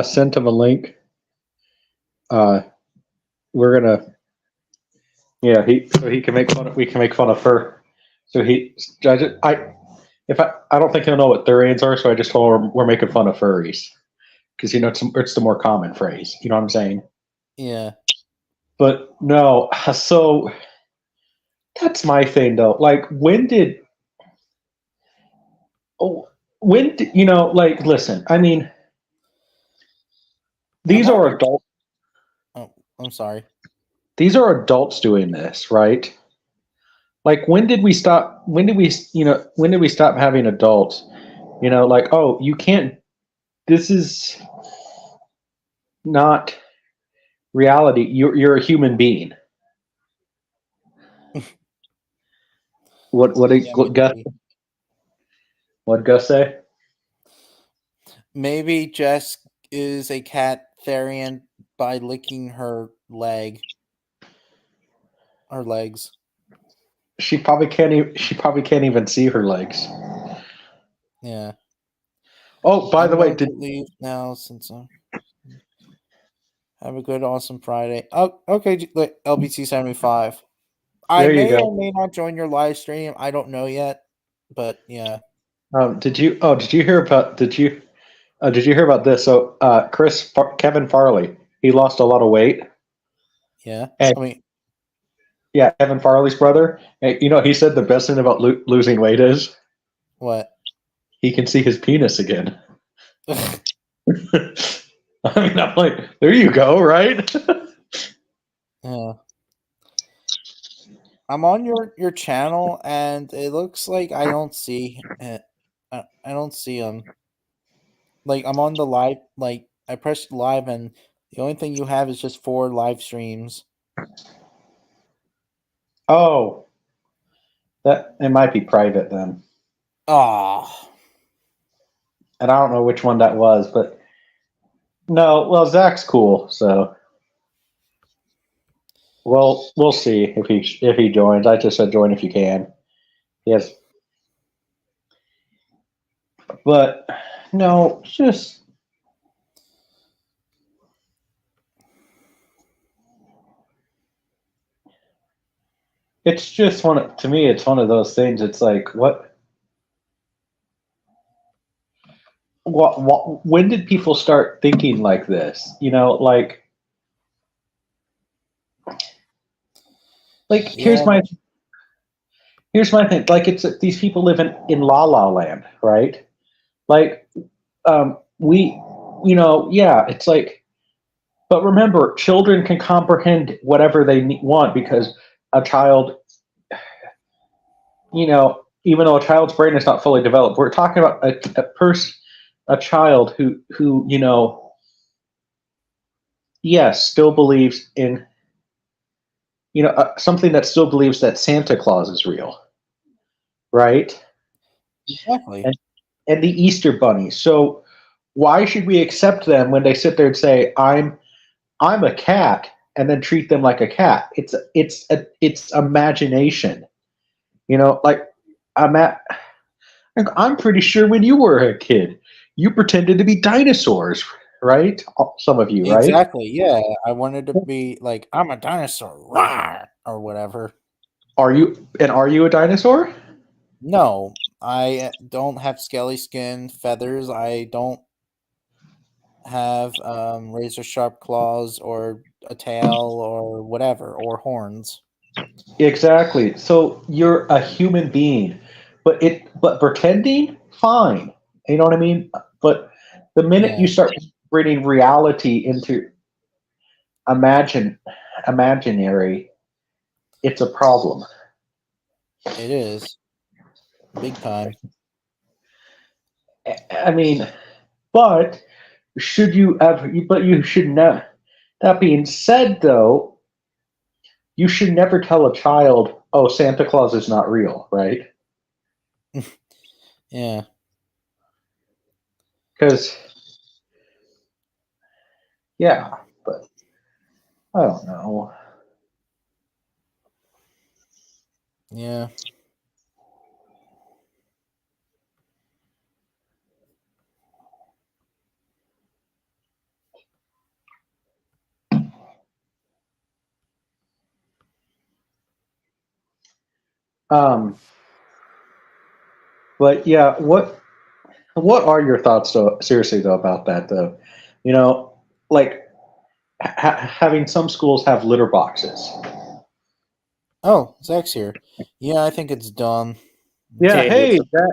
sent him a link. We're gonna. Yeah, he can make fun. We can make fun of her. So I don't think he'll know what Thurians are. So I just told him we're making fun of furries because it's the more common phrase. You know what I'm saying? Yeah. But no. So that's my thing though. Like listen. I mean, these are adults. Oh, I'm sorry. These are adults doing this, right? Like when did we stop? When did we stop having adults? Like, oh, you can't. This is not reality. You're a human being. What Gus? What Gus say? Maybe Jess is a cat Therian by licking her leg. Her legs. She probably can't. She probably can't even see her legs. Yeah. Oh, by the way, to leave now since have a good, awesome Friday. Oh, okay, LBT 75. I may or may not join your live stream. I don't know yet, but yeah. Did you hear about? Did you hear about this? So, Kevin Farley, he lost a lot of weight. Yeah. And, yeah, Kevin Farley's brother. And, he said the best thing about losing weight is what? He can see his penis again. I mean, I'm like, there you go, right? Yeah. I'm on your channel, and it looks like I don't see it. I don't see him. Like, I'm on the live. Like, I pressed live, and the only thing you have is just 4 live streams. Oh, that it might be private then. Ah. And I don't know which one that was, but no. Well, Zach's cool, so we'll see if he joins. I just said join if you can. Yes, but no, it's just to me. It's one of those things. It's like when did people start thinking like this? Yeah, Here's my thing. Like, it's these people live in La La Land, right? Like, we, yeah, it's like, but remember, children can comprehend whatever they want because a child, even though a child's brain is not fully developed, we're talking about a child who, yes, still believes in, something that still believes that Santa Claus is real, right? exactly. And the Easter Bunny. So why should we accept them when they sit there and say, I'm a cat, and then treat them like a cat? It's imagination. Like I'm pretty sure when you were a kid, you pretended to be dinosaurs, right? Some of you, right? Exactly. Yeah, I wanted to be like, I'm a dinosaur, rawr, or whatever. Are you a dinosaur? No, I don't have scaly skin, feathers. I don't have razor sharp claws or a tail or whatever or horns. Exactly. So you're a human being, but pretending, fine. You know what I mean? But the minute you Yeah, start bringing reality into imaginary, it's a problem. it is big time. I mean, but should you ever? But you should never. That being said, though, you should never tell a child, "Oh, Santa Claus is not real," right? Yeah, Because yeah, but I don't know. yeah. Um, but yeah, what are your thoughts, though? Seriously, though, about that, though, you know, like having some schools have litter boxes. Oh, Zach's here. Yeah, I think it's dumb. Yeah. Hey, what's Hey, up? Zach.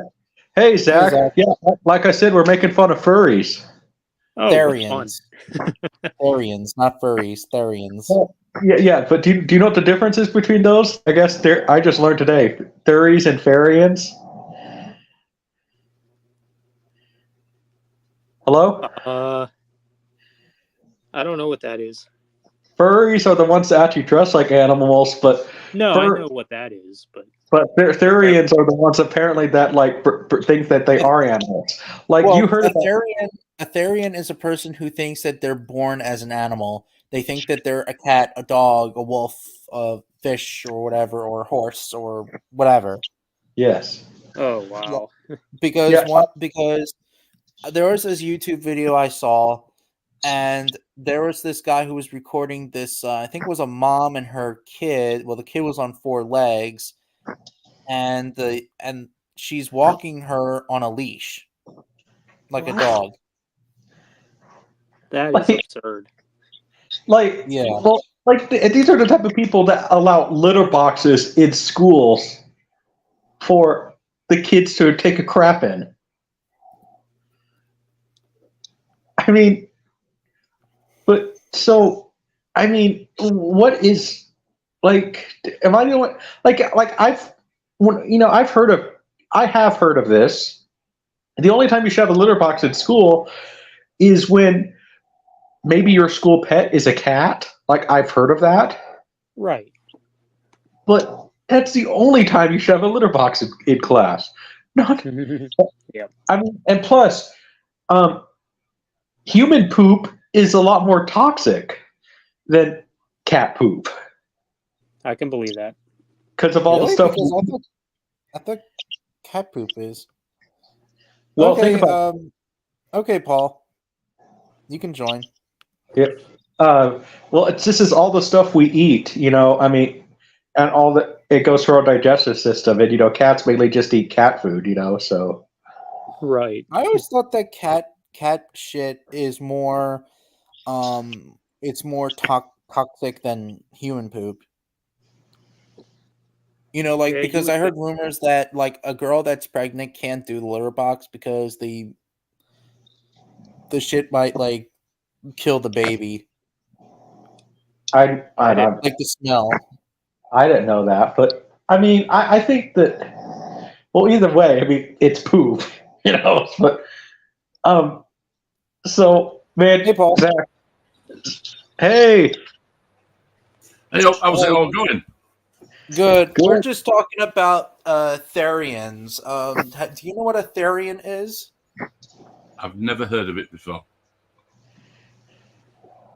Hey, Hey, Zach. Zach. Yeah. Like I said, we're making fun of furries. Oh, what fun. Therians. Therians, not furries. Therians. Yeah, yeah. But do you know what the difference is between those? I guess I just learned today. Furries and Farians. Hello? I don't know what that is. Furries are the ones that actually dress like animals, but No, I know what that is, but Therians are the ones apparently that like think that they are animals. Like Well, you heard a about Therian is a person who thinks that they're born as an animal. They think that they're a cat, a dog, a wolf, a fish, or whatever, or a horse, or whatever. yes. oh wow. Because Yeah. because there was this YouTube video I saw, and there was this guy who was recording this. I think it was a mom and her kid. Well, the kid was on 4 legs, and she's walking her on a leash, like a dog. That is Like- absurd. Like, Yeah. well, like these are the type of people that allow litter boxes in schools for the kids to take a crap in. I mean, but so, I mean, what is like? Am I the only like I have heard of this. The only time you should have a litter box in school is when maybe your school pet is a cat. Like I've heard of that, Right. but that's the only time you should have a litter box in class. Not, I mean, and plus, human poop is a lot more toxic than cat poop I can believe that. because of all the Really? stuff. Because I thought cat poop is. Well, okay, think about okay, Paul, you can join. it. Well, this is all the stuff we eat. I mean, and all that it goes through our digestive system, and cats mainly just eat cat food. So Right. I always thought that cat shit is more, it's more toxic than human poop. You know, like Yeah, you because would I heard think. rumors that like a girl that's pregnant can't do the litter box because the shit might like kill the baby, I I didn't I, know. like the smell. I didn't know that, but I mean, I think that. Well, either way, I mean, it's poop, you know. But so man, Hey, Paul. Zach, hey, Hey, how's it all going? Good. We're good. just talking about Therians. Do you know what a Therian is? I've never heard of it before.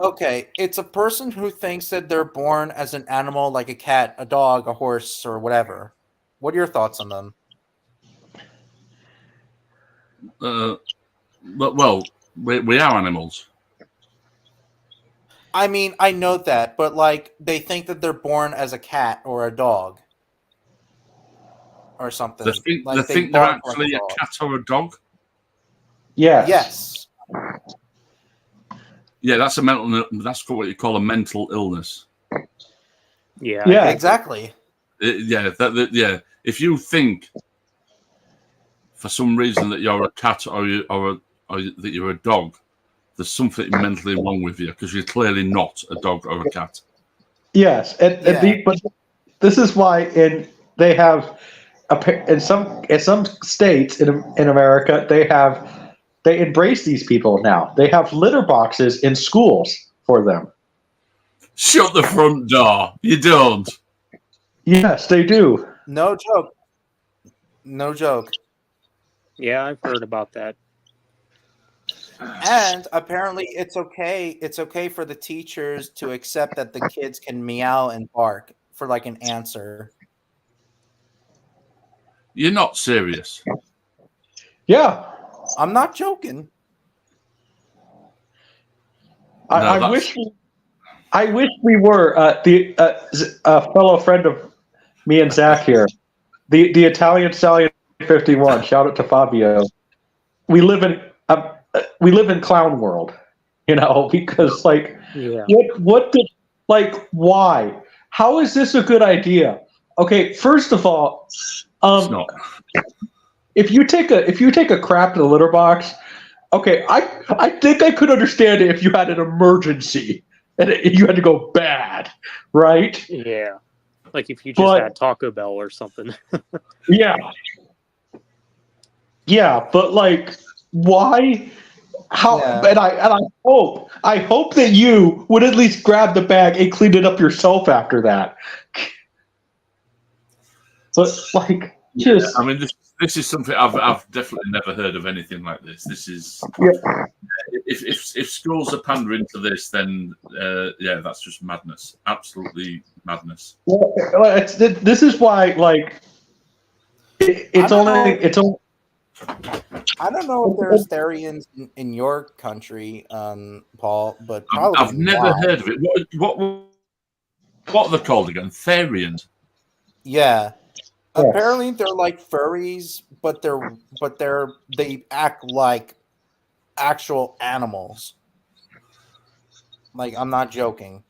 Okay, it's a person who thinks that they're born as an animal like a cat, a dog, a horse, or whatever. What are your thoughts on them? But well, we are animals. I mean, I know that, but like they think that they're born as a cat or a dog or something. They Like they think they're bark like actually a a dog. cat or a dog. Yes. Yes. Yeah, that's that's what you call a mental illness. Yeah. Yeah. Exactly. Yeah. If you think for some reason that you're a cat or that you're a dog, there's something mentally wrong with you because you're clearly not a dog or a cat. Yes, but this is why they have in some states in America they embrace these people now. They have litter boxes in schools for them. Shut the front door. You don't. Yes, they do. No joke. No joke. Yeah, I've heard about that. And apparently it's okay. It's okay for the teachers to accept that the kids can meow and bark for like an answer. You're not serious. Yeah, I'm not joking. I wish we were a fellow friend of me and Zach here, the Italian Stallion 51. Shout out to Fabio. We live in clown world, you know, because like Yeah. why? How is this a good idea? Okay, first of all, It's not. if you take a crap in a litter box, okay, I think I could understand it if you had an emergency and you had to go bad, right? Yeah. Like if you just had Taco Bell or something. Yeah. Yeah, but like why? How? Yeah. And I hope that you would at least grab the bag and clean it up yourself after that. But like, just I mean, this is something I've definitely never heard of anything like this. This is if schools are pandering to this, then that's just madness, absolutely madness. this is why like it's only. I don't know if there's Therians in your country, Paul, but probably I've never not. heard of it. What are they called again? Therians. Yeah. Yes. Apparently they're like furries, but they act like actual animals. Like I'm not joking.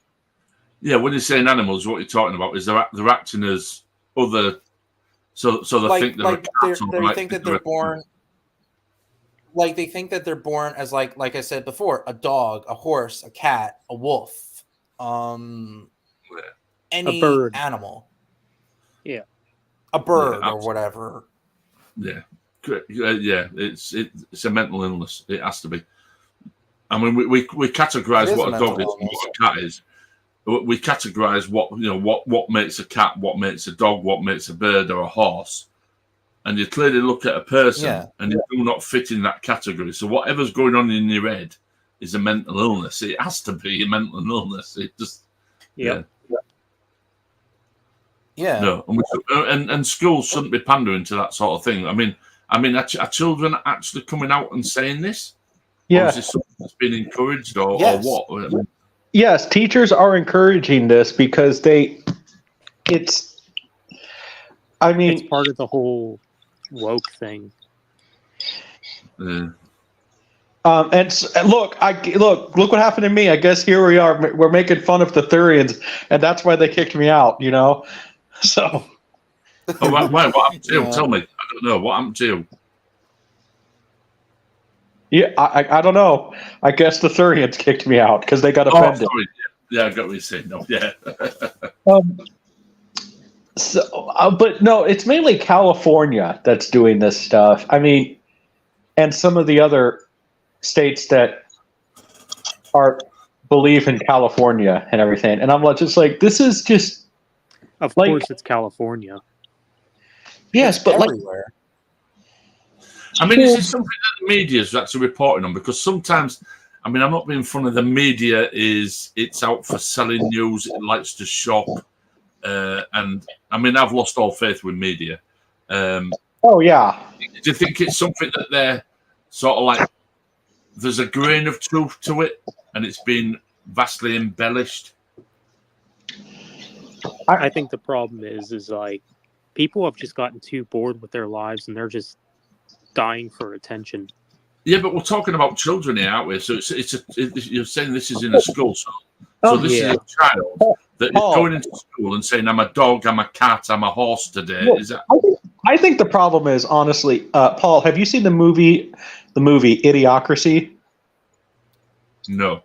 Yeah, when you're saying animals, what you're talking about is they're acting as other. So they think they're a cat. They think that they're born. Like they think that they're born as like I said before, a dog, a horse, a cat, a wolf, any A bird. animal. Yeah. A bird Yeah, or whatever. Yeah, it's a mental illness. It has to be. I mean, we categorize what a dog is and what a cat is. We categorize what makes a cat, what makes a dog, what makes a bird or a horse, and you clearly look at a person and you do not fit in that category. So whatever's going on in your head is a mental illness. It has to be a mental illness. It just Yep. Yeah. No, and schools shouldn't be pandering to that sort of thing. I mean, are children actually coming out and saying this? Yeah. Or is this something that's been encouraged or what? I mean, yes, teachers are encouraging this because it's part of the whole woke thing. Look what happened to me. I guess here we are. We're making fun of the Thurians, and that's why they kicked me out. You know, so. What happened to you? Tell me. I don't know. What happened to you? Yeah, I don't know. I guess the Thurians kicked me out because they got offended. Sorry. Yeah, I got what you're saying. No, yeah. But no, it's mainly California that's doing this stuff. I mean, and some of the other states that believe in California and everything. And I'm just like, this is just. Of course, it's California. Yes, but everywhere. I mean, this is something that the media is actually reporting on, because sometimes, I mean, I'm not being funny. The media it's out for selling news. It likes to shock. And I mean, I've lost all faith with media. Oh, yeah. Do you think it's something that they're sort of like, there's a grain of truth to it and it's been vastly embellished? I think the problem is like people have just gotten too bored with their lives and they're just dying for attention. Yeah, but we're talking about children here, aren't we? So you're saying this is in a school, so this is a child that is going into school and saying, "I'm a dog, I'm a cat, I'm a horse today." Well, is that? I think the problem is, honestly, Paul. Have you seen the movie Idiocracy? No.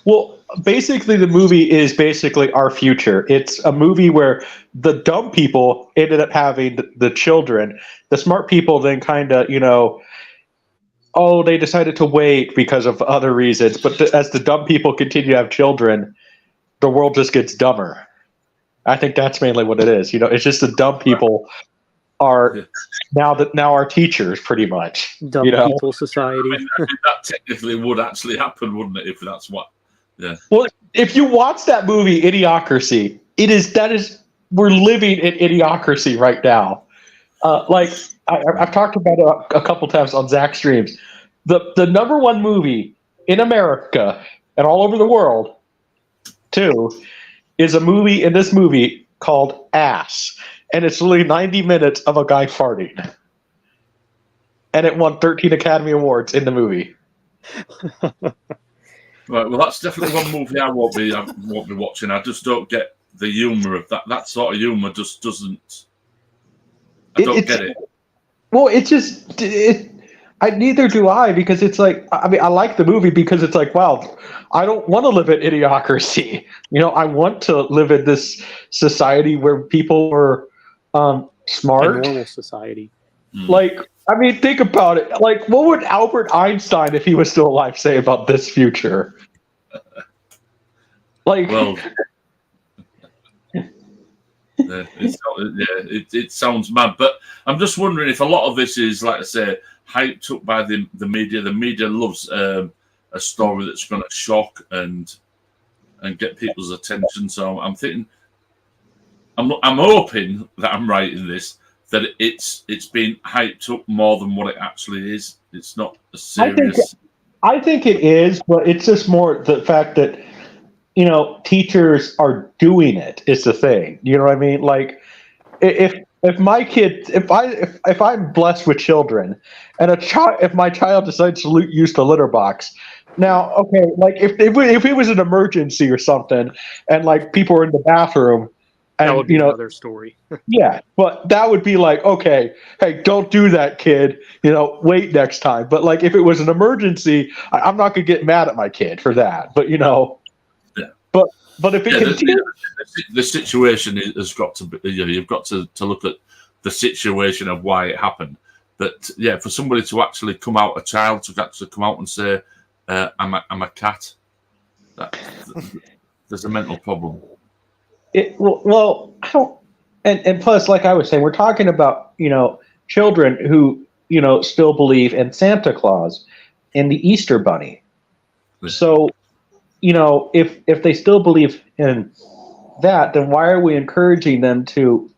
Well, basically, the movie is basically our future. It's a movie where the dumb people ended up having the children. The smart people then kind of, they decided to wait because of other reasons. But as the dumb people continue to have children, the world just gets dumber. I think that's mainly what it is. It's just the dumb people are now our teachers, pretty much. Dumb people society. I mean, that technically would actually happen, wouldn't it? If that's what. Yeah. Well, if you watch that movie, Idiocracy, we're living in idiocracy right now. I've talked about it a couple times on Zach streams. The number one movie in America and all over the world, too, is a movie in this movie called Ass, and it's literally 90 minutes of a guy farting, and it won 13 Academy Awards in the movie. Right, well, that's definitely one movie I won't be watching. I just don't get the humor of that. That sort of humor just doesn't. I don't get it. Well, it's just neither do I, because it's like, I mean, I like the movie because it's like, wow, I don't want to live in idiocracy. I want to live in this society where people are smart. A normal society. Like, I mean, think about it. Like, what would Albert Einstein, if he was still alive, say about this future? Like, well, it sounds mad, but I'm just wondering if a lot of this is, like I say, hyped up by the media. The media loves a story that's going to shock and get people's attention. So I'm thinking, I'm hoping that I'm right in this, that it's been hyped up more than what it actually is. It's not a serious. I think it is, but it's just more the fact that teachers are doing it is the thing. You know what I mean? Like, if my kid, if I'm blessed with children, and if my child decides to use the litter box, now, okay, like if it was an emergency or something, and like people were in the bathroom. And, that would be another story. Yeah, but that would be like, okay, hey, don't do that, kid. Wait next time. But like, if it was an emergency, I'm not gonna get mad at my kid for that. But yeah. But if it continues, the situation has got to be. You've got to look at the situation of why it happened. But yeah, for somebody to actually come out, a child to actually come out and say, "I'm a cat," there's a mental problem. Well, I don't, and plus, like I was saying, we're talking about children who still believe in Santa Claus and the Easter Bunny. Yeah. So, if they still believe in that, then why are we encouraging them to,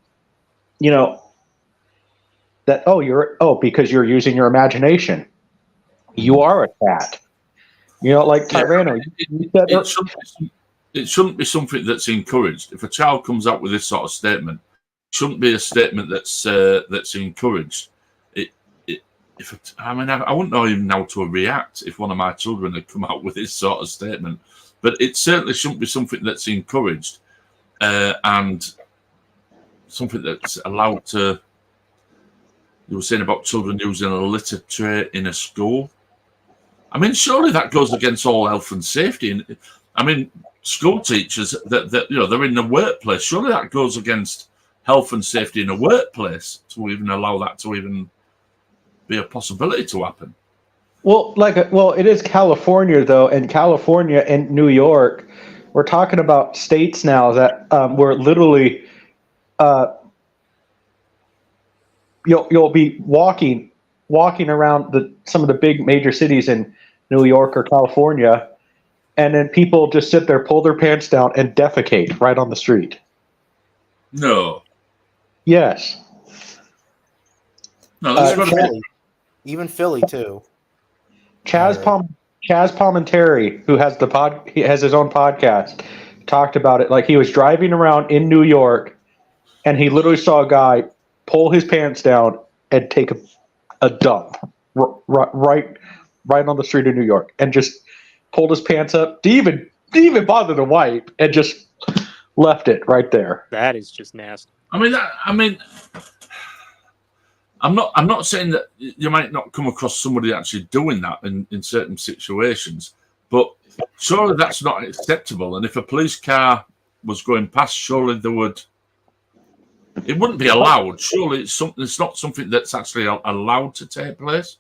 because you're using your imagination, you are a cat. Like Tyranno. It shouldn't be something that's encouraged. If a child comes out with this sort of statement, it shouldn't be a statement that's encouraged. I wouldn't know even how to react if one of my children had come out with this sort of statement. But it certainly shouldn't be something that's encouraged and something that's allowed to. You were saying about children using a litter tray in a school. I mean, surely that goes against all health and safety. And I mean, school teachers that they're in the workplace. Surely that goes against health and safety in a workplace to even allow that to even be a possibility to happen. Well, it is California though, and California and New York. We're talking about states now that were literally, you'll be walking around some of the big major cities in New York or California, and then people just sit there, pull their pants down, and defecate right on the street. No. Yes. No, that's got to be. Philly. Even Philly too. Chaz Palminteri, who has he has his own podcast, talked about it. Like, he was driving around in New York, and he literally saw a guy pull his pants down and take a dump right on the street of New York, and just pulled his pants up, didn't even bother to wipe, and just left it right there. That is just nasty. I'm not saying that you might not come across somebody actually doing that in certain situations, but surely that's not acceptable. And if a police car was going past, surely it wouldn't be allowed. Surely it's not something that's actually allowed to take place.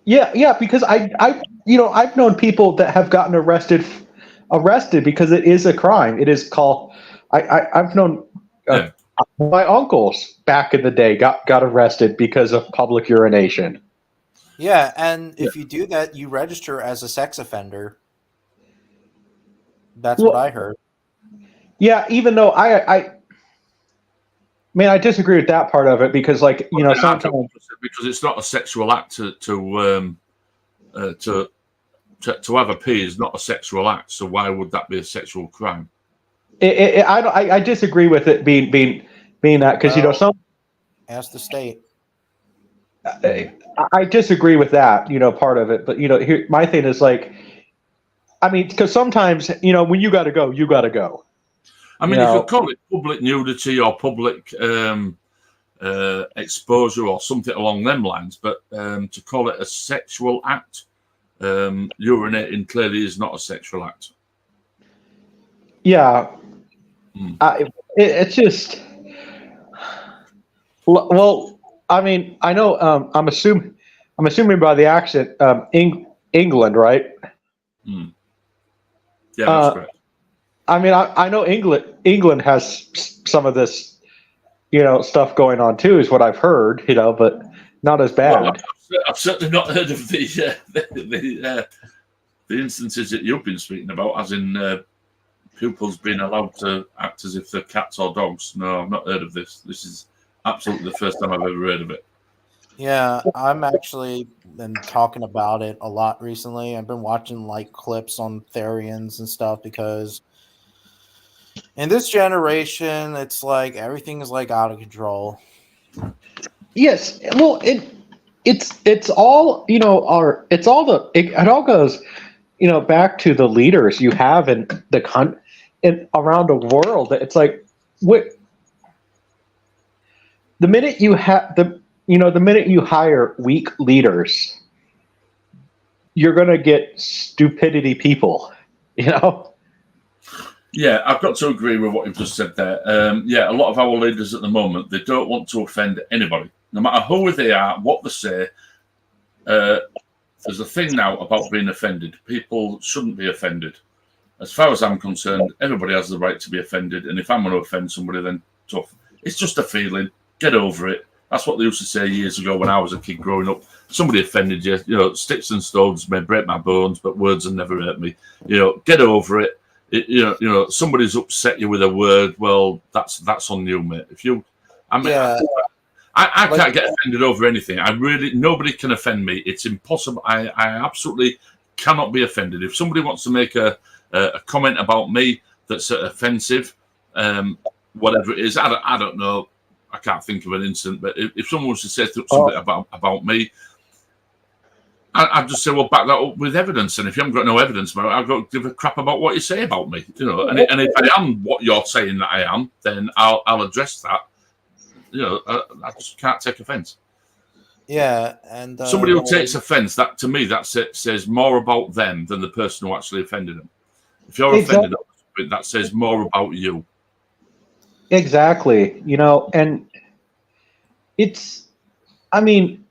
Yeah, because I've known people that have gotten arrested because it is a crime. It is called. I've known. My uncles back in the day got arrested because of public urination. Yeah, and if you do that, you register as a sex offender. That's what I heard. Yeah, even though I disagree with that part of it because, sometimes because it's not a sexual act to have a pee is not a sexual act. So why would that be a sexual crime? I disagree with it being that because some. Ask the state. I disagree with that, part of it, but here my thing is because sometimes when you got to go, you got to go. I mean, you could call it public nudity or public exposure or something along them lines, but to call it a sexual act, urinating clearly is not a sexual act. Yeah. It's just, well, I mean, I know, I'm assuming by the accent, England, right? Yeah, that's correct. I mean, I know England has some of this, stuff going on too, is what I've heard, but not as bad. Well, I've certainly not heard of the instances that you've been speaking about, as in pupils being allowed to act as if they're cats or dogs. No, I've not heard of this. This is absolutely the first time I've ever heard of it. Yeah, I'm actually been talking about it a lot recently. I've been watching clips on Therians and stuff because in this generation, it's everything is out of control. Yes, well, it's all it all goes back to the leaders you have in the around the world. It's the minute you have the minute you hire weak leaders, you're going to get stupidity people, Yeah, I've got to agree with what you've just said there. A lot of our leaders at the moment, they don't want to offend anybody, no matter who they are, what they say. There's a thing now about being offended. People shouldn't be offended. As far as I'm concerned, everybody has the right to be offended. And if I'm going to offend somebody, then tough. It's just a feeling. Get over it. That's what they used to say years ago when I was a kid growing up. Somebody offended you. Sticks and stones may break my bones, but words will never hurt me. Get over it. Somebody's upset you with a word. Well, that's on you, mate. I can't get offended over anything. Nobody can offend me. It's impossible. I absolutely cannot be offended. If somebody wants to make a comment about me that's offensive, whatever it is, I don't know. I can't think of an incident, but if someone was to say something about me, I just say, well, back that up with evidence. And if you haven't got no evidence about it, I've got to give a crap about what you say about me. You know, and if I am what you're saying that I am, then I'll address that. You know, I just can't take offence. Yeah, and somebody who takes offence, that to me, that says more about them than the person who actually offended them. If you're offended, that says more about you. Exactly. You know, and it's, I mean,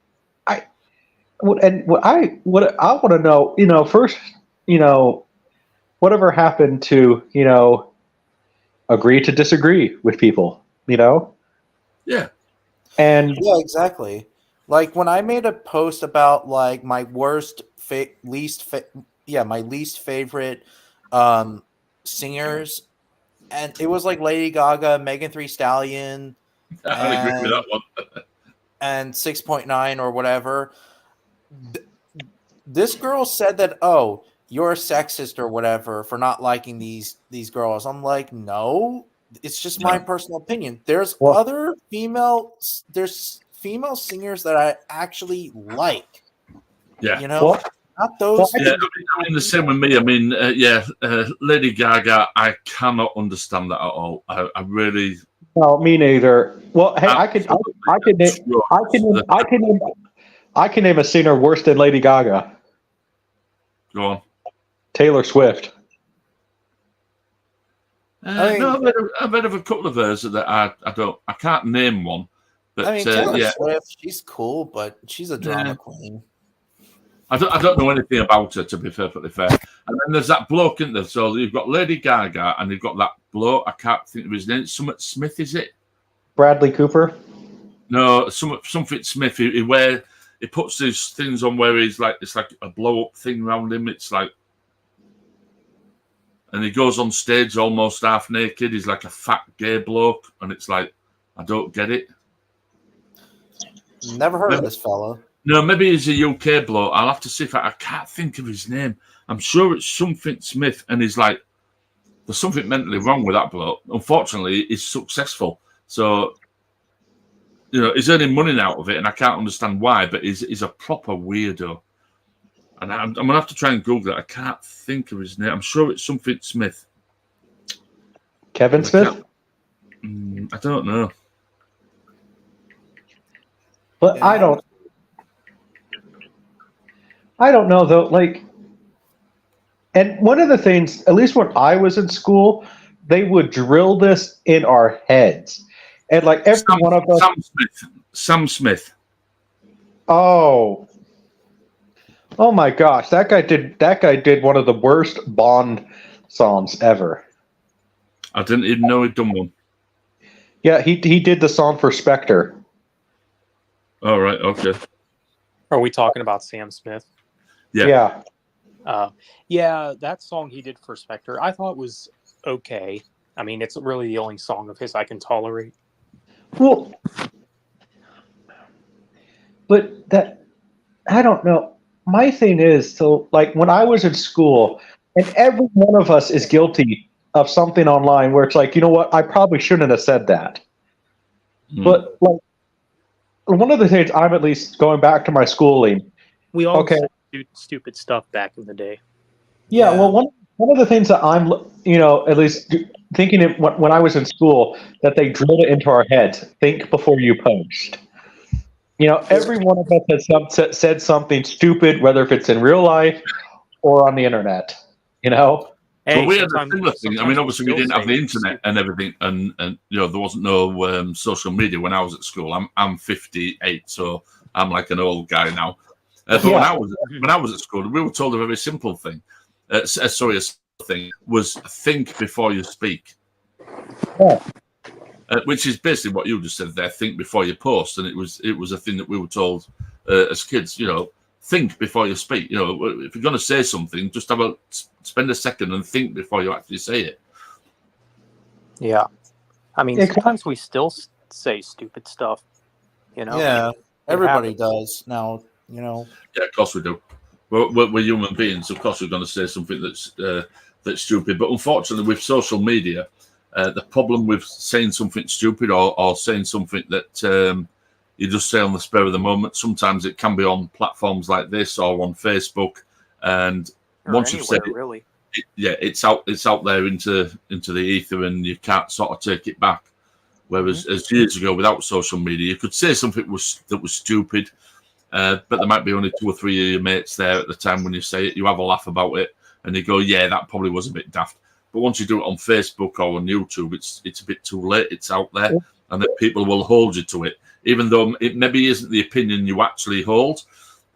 what I want to know, you know, first, you know, whatever happened to, you know, agree to disagree with people, you know? Yeah. And yeah, exactly. Like when I made a post about like my least favorite singers, and it was like Lady Gaga, Megan Thee Stallion, I agree with that one. and 6.9 or whatever. This girl said that, oh, you're a sexist or whatever for not liking these girls. I'm like, no, it's just my personal opinion. There's female singers that I actually like. Yeah, you know, not those. Yeah, I mean the same with me. I mean, Lady Gaga. I cannot understand that at all. I really. No, me neither. Well, hey, I can name a singer worse than Lady Gaga. Go on. Taylor Swift. No, I've heard of a couple of hers that I can't name one. But I mean, Taylor Swift, she's cool, but she's a drama queen. I don't know anything about her, to be perfectly fair. And then there's that bloke, isn't there? So you've got Lady Gaga, and you've got that bloke. I can't think of his name. Summit Smith, is it? Bradley Cooper. No, something Smith. He puts these things on where he's like, it's like a blow up thing around him. It's like, and he goes on stage almost half naked. He's like a fat gay bloke, and it's like, I don't get it. Never heard of this fella. No, maybe he's a UK bloke. I'll have to see if I can't think of his name. I'm sure it's something Smith, and he's like, there's something mentally wrong with that bloke. Unfortunately, he's successful. So, you know, he's earning money out of it, and I can't understand why, but he's a proper weirdo. And I'm going to have to try and Google it. I can't think of his name. I'm sure it's something Smith. Kevin Smith? I don't know. But yeah. I don't know, though. Like, and one of the things, at least when I was in school, they would drill this in our heads. And like every one of us. Sam Smith. Oh my gosh, that guy did one of the worst Bond songs ever. I didn't even know he'd done one. Yeah, he did the song for Spectre. All right, okay. Are we talking about Sam Smith? Yeah. Yeah, that song he did for Spectre, I thought was okay. I mean, it's really the only song of his I can tolerate. Well, but that, I don't know. My thing is, so like when I was in school, and every one of us is guilty of something online where it's like, you know what, I probably shouldn't have said that. But like, one of the things I'm at least going back to my schooling. We all said stupid stuff back in the day. Yeah, well, one of the things that I'm, you know, at least thinking when I was in school, that they drilled it into our heads: think before you post. You know, every one of us has said something stupid, whether if it's in real life or on the internet. You know. Hey, well, we had a similar thing. I mean, obviously, we didn't have the internet and everything, and you know, there wasn't no social media when I was at school. I'm 58, so I'm like an old guy now. But when I was at school, we were told a very simple thing. A thing was think before you speak. Yeah. Which is basically what you just said there. Think before you post, and it was a thing that we were told as kids. You know, think before you speak. You know, if you're going to say something, just spend a second and think before you actually say it. Yeah, I mean, sometimes we still say stupid stuff. You know. Yeah, everybody does now. You know. Yeah, of course we do. We're human beings. Of course, we're going to say something that's stupid. But unfortunately, with social media, the problem with saying something stupid or saying something that you just say on the spur of the moment. Sometimes it can be on platforms like this or on Facebook, and Or once you've said anywhere, really. it's out there into the ether, and you can't sort of take it back. Whereas as years ago, without social media, you could say something that was stupid, but there might be only 2 or 3 of your mates there at the time when you say it. You have a laugh about it, and you go, "Yeah, that probably was a bit daft." But once you do it on Facebook or on YouTube, it's a bit too late. It's out there, and that people will hold you to it, even though it maybe isn't the opinion you actually hold.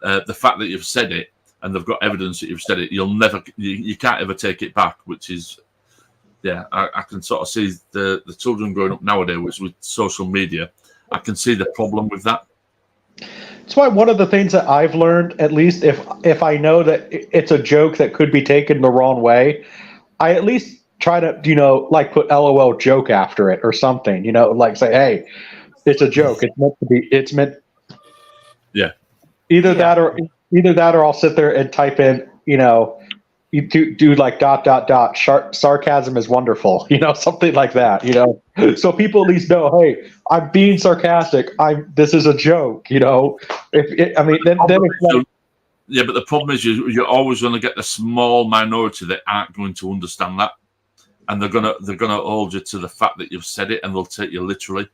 The fact that you've said it and they've got evidence that you've said it, you can't ever take it back. Which is, yeah, I can sort of see the children growing up nowadays with social media. I can see the problem with that. That's why one of the things that I've learned, at least if I know that it's a joke that could be taken the wrong way, I at least try to, like put LOL joke after it or something, like say, hey, it's a joke. It's meant. Yeah. Either that or I'll sit there and type in, you do like ... sarcasm is wonderful, something like that, so people at least know, hey, I'm being sarcastic. This is a joke, then it's like, yeah, but the problem is you're always going to get the small minority that aren't going to understand that, and they're gonna hold you to the fact that you've said it, and they'll take you literally.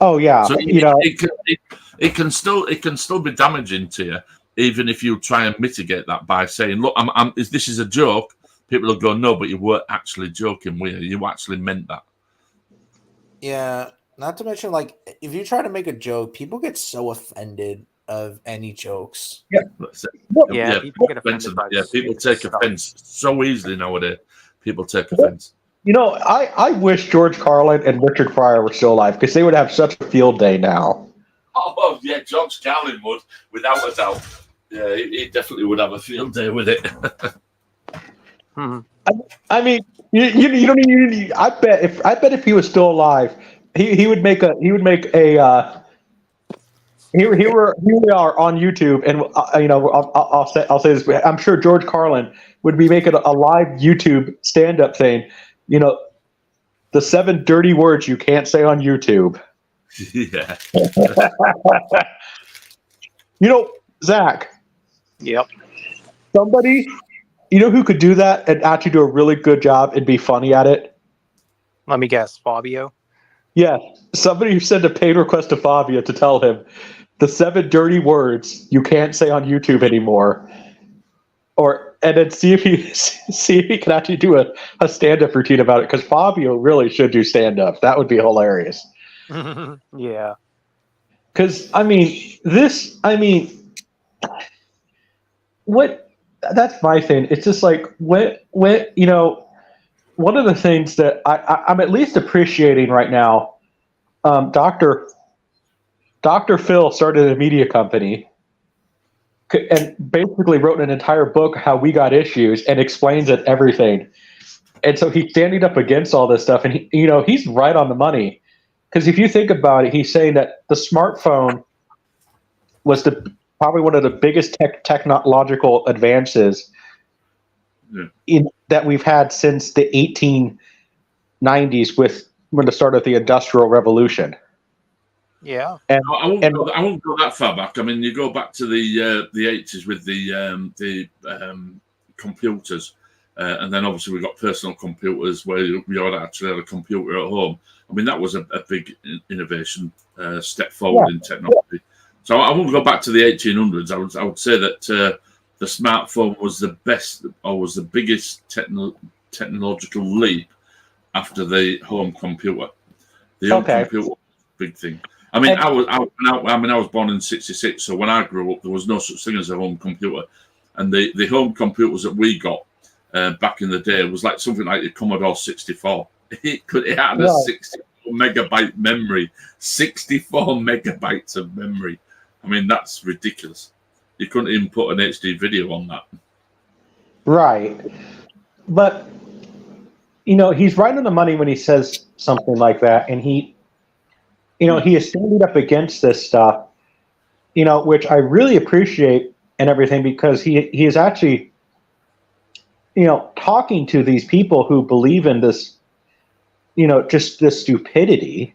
Oh yeah, so it can still be damaging to you, even if you try and mitigate that by saying, "Look, this is a joke." People will go, "No, but you weren't actually joking, were you? You actually meant that." Yeah, not to mention, like, if you try to make a joke, people get so offended of any jokes. Yeah, people get offended by people take offense so easily nowadays. People take offense. I wish George Carlin and Richard Pryor were still alive, because they would have such a field day now. Oh yeah, George Carlin would, without a doubt. Yeah, he definitely would have a field day with it. I mean, you don't even. I bet if he was still alive, he would make a. Here we are on YouTube, and I'll say this. I'm sure George Carlin would be making a live YouTube stand-up saying, the 7 dirty words you can't say on YouTube. Yeah. Zach. Yep. Somebody, who could do that and actually do a really good job and be funny at it? Let me guess, Fabio? Yeah. Somebody who sent a paid request to Fabio to tell him the 7 dirty words you can't say on YouTube anymore. And then see if he can actually do a stand-up routine about it, because Fabio really should do stand-up. That would be hilarious. Yeah. Because, that's my thing. It's just like, one of the things that I'm at least appreciating right now, Dr. Phil started a media company and basically wrote an entire book, How We Got Issues, and explains it everything. And so he's standing up against all this stuff, and he's right on the money. Because if you think about it, he's saying that the smartphone was probably one of the biggest technological advances that we've had since the 1890s, when the start of the Industrial Revolution. Yeah, and I won't go that far back. I mean, you go back to the 80s with the computers, and then obviously we got personal computers where you actually had a computer at home. I mean, that was a big innovation step forward in technology. So I won't go back to the 1800s. I would say that the smartphone was the best, or was the biggest technological leap after the home computer. The home computer was a big thing. I mean, I was born in '66, so when I grew up, there was no such thing as a home computer, and the home computers that we got back in the day was like something like the Commodore 64. It had a 64 megabyte memory, 64 megabytes of memory. I mean, that's ridiculous. You couldn't even put an HD video on that. Right, but he's right on the money when he says something like that, and he is standing up against this stuff, which I really appreciate and everything, because he is actually, talking to these people who believe in this, just this stupidity.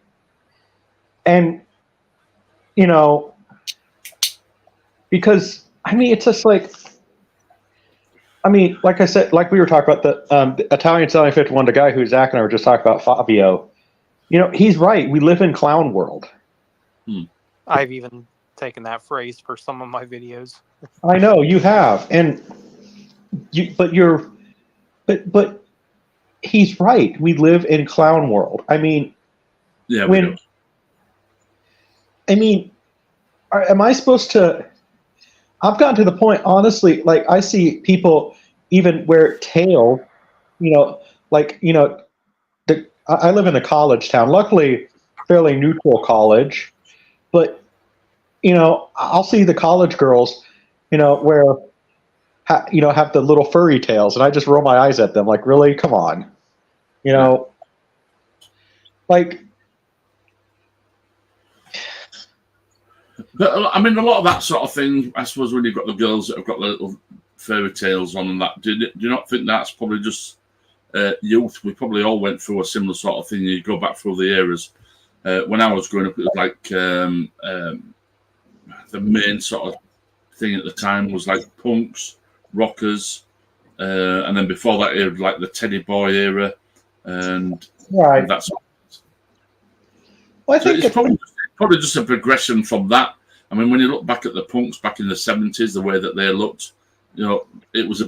And, you know, because I mean, it's just like, I mean, like I said, like we were talking about the Italian Selling 51, the guy who Zach and I were just talking about, Fabio. You know, he's right. We live in clown world. I've even taken that phrase for some of my videos. I know you have, and but he's right. We live in clown world. I mean, Yeah, am I supposed to? I've gotten to the point, honestly. Like I see people even wear tail. You know, like I live in a college town. Luckily, fairly neutral college, but I'll see the college girls, wear, have the little furry tails, and I just roll my eyes at them. Like, really? Come on, like. But I mean, a lot of that sort of thing. I suppose when you've got the girls that have got the little fairy tales on and that, do you not think that's probably just youth? We probably all went through a similar sort of thing. You go back through the eras. When I was growing up, it was like the main sort of thing at the time was like punks, rockers, and then before that, it was like the Teddy Boy era, and that's. Well, I think it's probably just a progression from that. I mean, when you look back at the punks back in the 70s, the way that they looked, it was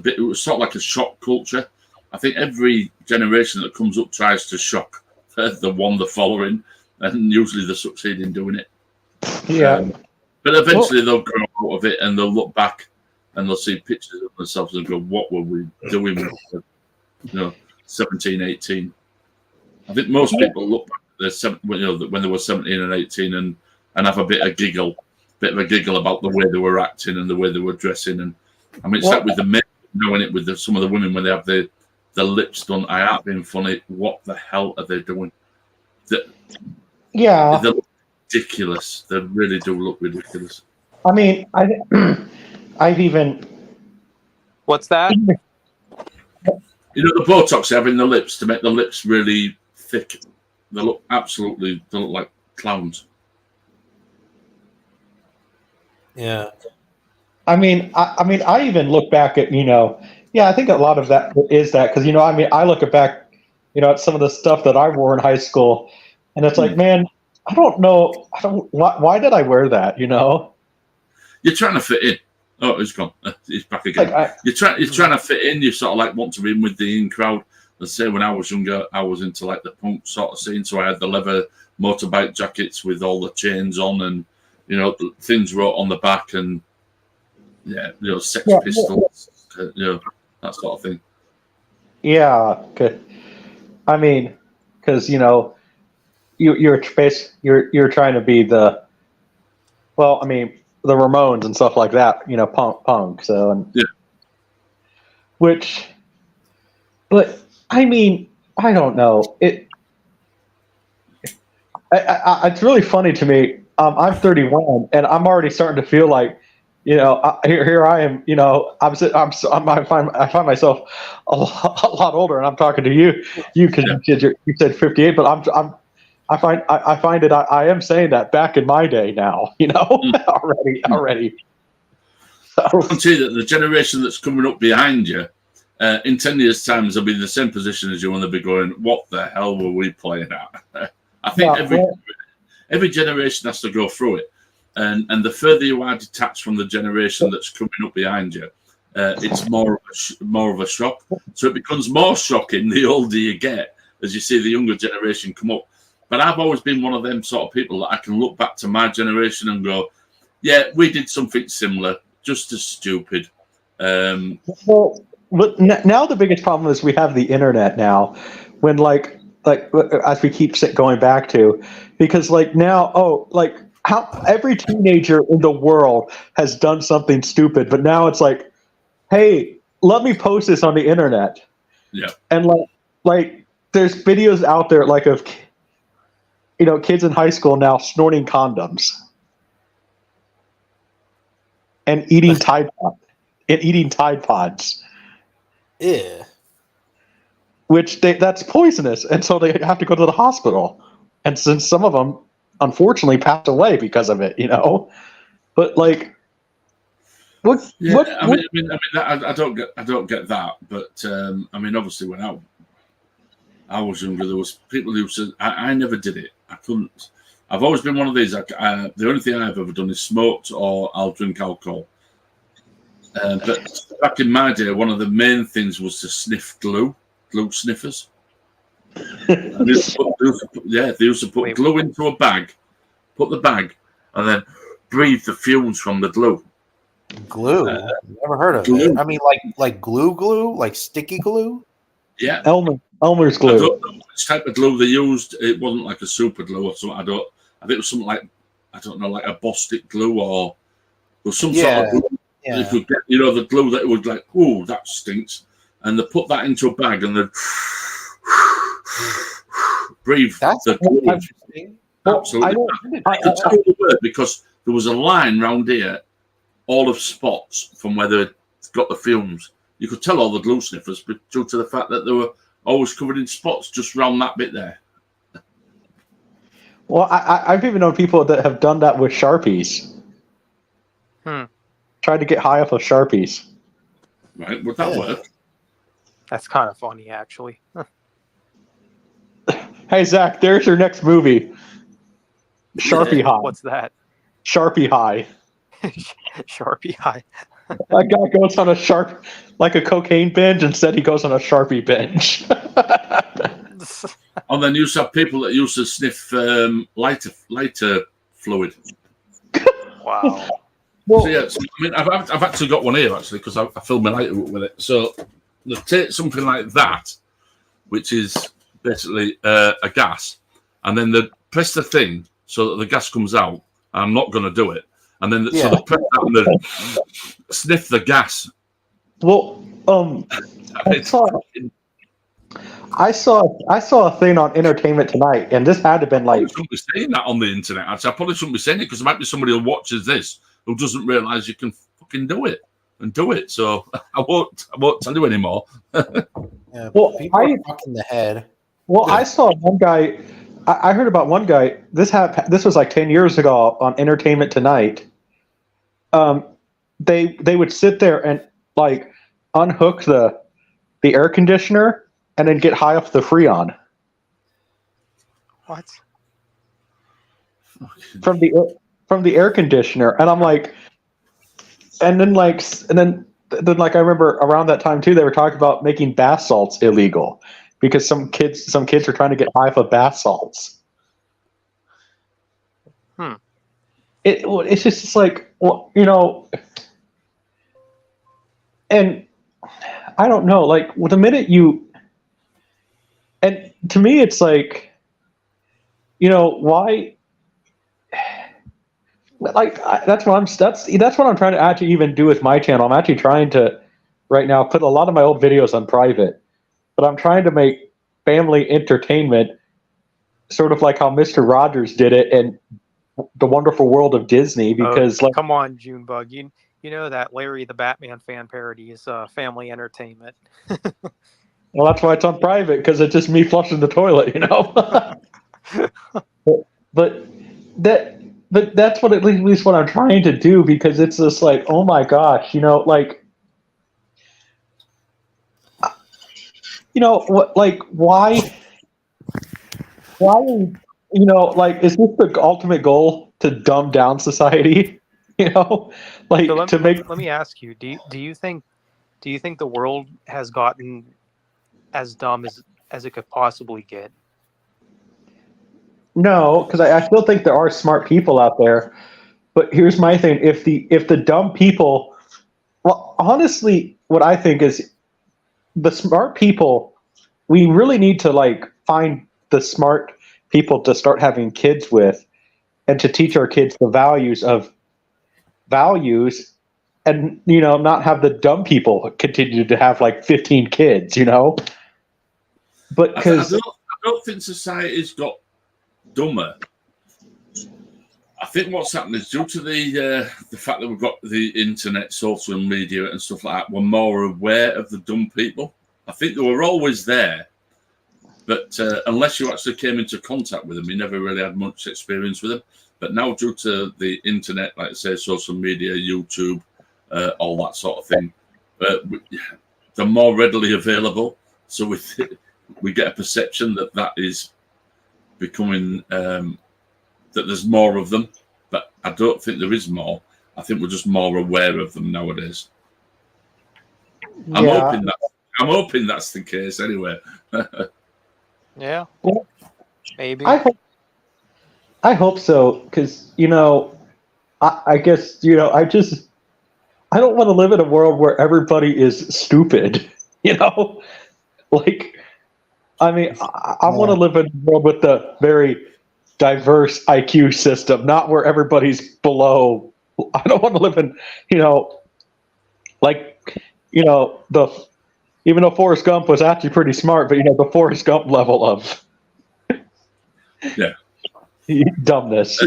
sort of like a shock culture. I think every generation that comes up tries to shock the one they're following, and usually they succeed in doing it. Yeah. But eventually they'll grow out of it and they'll look back and they'll see pictures of themselves and go, what were we doing when we were 17, 18? I think most people look back at when they were 17 and 18 and have a bit of a giggle about the way they were acting and the way they were dressing. And I mean, it's like with the men, knowing it with some of the women when they have the lips done. I aren't being funny. What the hell are they doing? They look ridiculous. They really do look ridiculous. I mean, I've even. What's that? The Botox they have in the lips to make the lips really thick. They look like clowns. Yeah. I mean, I even look back at, I think a lot of that is that because, I look back, at some of the stuff that I wore in high school, and it's like, man, I don't know, why did I wear that, You're trying to fit in. Oh, he's gone. He's back again. You're trying to fit in. You sort of like want to be in with the in crowd. Let's say when I was younger, I was into like the punk sort of scene, so I had the leather motorbike jackets with all the chains on, and things wrote on the back, and Sex Pistols, that sort of thing. Yeah, good. I mean, because you're trying to be the Ramones and stuff like that, punk. So but I mean, I don't know. It's really funny to me. I'm 31, and I'm already starting to feel like, here I am. I find myself a lot older, and I'm talking to you. You said 58, but I find it. I am saying that back in my day now. Already. So I can see that the generation that's coming up behind you, in 10 years' time, they'll be in the same position as you, and they'll be going, "What the hell were we playing at?" I think every generation has to go through it, and the further you are detached from the generation that's coming up behind you, it's more of a shock. So it becomes more shocking the older you get as you see the younger generation come up. But I've always been one of them sort of people that I can look back to my generation and go, "Yeah, we did something similar, just as stupid." But now the biggest problem is we have the internet now, when like as we keep going back to, because how every teenager in the world has done something stupid, but now it's like, hey, let me post this on the internet. Yeah. And like there's videos out there like of kids in high school now snorting condoms and eating Tide Pods. Yeah. Which that's poisonous, and so they have to go to the hospital. And since some of them unfortunately passed away because of it, you know. But like, what? Yeah, what? I mean, I don't get that. But I mean, obviously, when I was younger, there was people who said I never did it. I couldn't. I've always been one of these. The only thing I've ever done is smoked or I'll drink alcohol. But back in my day, one of the main things was to sniff glue sniffers. And they used to put glue into a bag, put the bag, and then breathe the fumes from the glue. Glue? Never heard of glue. it. I mean, like glue, like sticky glue. Yeah, Elmer's glue. I don't know which type of glue they used. It wasn't like a super glue or something. I think it was something like, I don't know, like a Bostik glue or some sort of glue. Yeah. You could get, the glue that would like, oh, that stinks, and they put that into a bag and then breathe the glue. Interesting. Absolutely, I could tell the word because there was a line round here, all of spots from where they got the fumes. You could tell all the glue sniffers, but due to the fact that they were always covered in spots just round that bit there. Well, I've even known people that have done that with Sharpies. Tried to get high off of Sharpies. Right, would that work? That's kind of funny, actually. Hey, Zach, there's your next movie. Sharpie High. What's that? Sharpie High. Sharpie High. That guy goes on like a cocaine binge, instead he goes on a Sharpie binge. And then you used to have people that used to sniff lighter fluid. Wow. Well, so yeah, I mean, I've actually got one here actually because I filled my lighter up with it. So they take something like that, which is basically a gas, and then they press the thing so that the gas comes out. I'm not going to do it, and then so they press that and they sniff the gas. Well, I saw a thing on Entertainment Tonight, and this had to have been like. I shouldn't be saying that on the internet. Actually, I probably shouldn't be saying it because there might be somebody who watches this who doesn't realise you can fucking do it. So I won't tell you anymore. Yeah, well, people are fucking the head. Well, yeah. I saw one guy. I heard about one guy. This was like 10 years ago on Entertainment Tonight. They would sit there and like unhook the air conditioner and then get high off the Freon. What? From the air conditioner, and I'm like, and then I remember around that time too, they were talking about making bath salts illegal because some kids are trying to get high off of bath salts. It's just like, well, and I don't know, like the minute and to me it's like, why? Like that's what I'm trying to actually even do with my channel. I'm actually trying to right now put a lot of my old videos on private, but I'm trying to make family entertainment sort of like how Mr. Rogers did it in The Wonderful World of Disney. Because come on, Junebug, you know that Larry the Batman fan parody is family entertainment. Well, that's why it's on private, because it's just me flushing the toilet, But that's what at least what I'm trying to do, because it's just like, oh my gosh, like, what, like, why, like, is this the ultimate goal, to dumb down society? Like, so let me ask you, do you think the world has gotten as dumb as it could possibly get? No, because I still think there are smart people out there. But here's my thing: if the dumb people, well, honestly, what I think is the smart people, we really need to like find the smart people to start having kids with, and to teach our kids the values, and not have the dumb people continue to have like 15 kids, But because I don't think society's got dumber. I think what's happened is due to the fact that we've got the internet, social media, and stuff like that, we're more aware of the dumb people. I think they were always there, But unless you actually came into contact with them, you never really had much experience with them. But now, due to the internet, like I say, social media, YouTube, all that sort of thing, they're more readily available. So we get a perception that is becoming that there's more of them. But I don't think there is more. I think we're just more aware of them nowadays. I'm hoping that's the case anyway. Yeah. Well, Maybe. I hope so, because I guess I don't want to live in a world where everybody is stupid. Like, I mean, I want to live in a world with a very diverse IQ system, not where everybody's below. I don't want to live in, even though Forrest Gump was actually pretty smart, but the Forrest Gump level of dumbness. I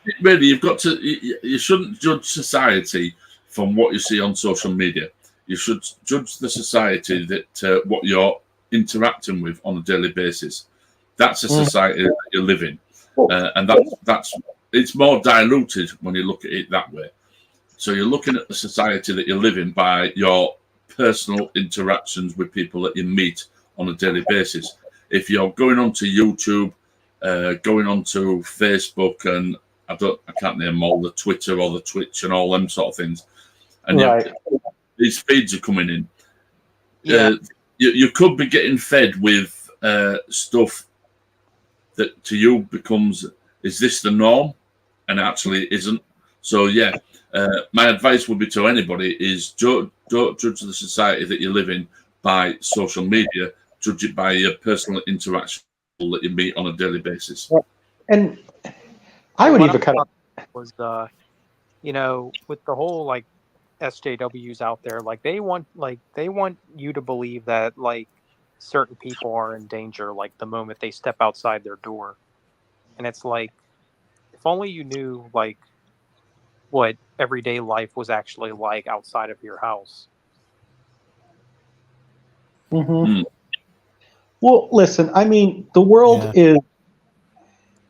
think really, you've got to. You shouldn't judge society from what you see on social media. You should judge the society that what you're interacting with on a daily basis. That's a society that you live in, and that's it's more diluted when you look at it that way. So you're looking at the society that you live in by your personal interactions with people that you meet on a daily basis. If you're going onto YouTube, going onto Facebook, and I can't name all, the Twitter or the Twitch and all them sort of things, and these feeds are coming in. Yeah. You could be getting fed with stuff that to you becomes, is this the norm? And actually isn't. So yeah, my advice would be to anybody is don't judge the society that you live in by social media. Judge it by your personal interaction that you meet on a daily basis. And I would even kind of was with the whole like SJWs out there, like they want you to believe that like certain people are in danger like the moment they step outside their door. And it's like, if only you knew like what everyday life was actually like outside of your house. Mm-hmm. Well, listen, I mean, the world is.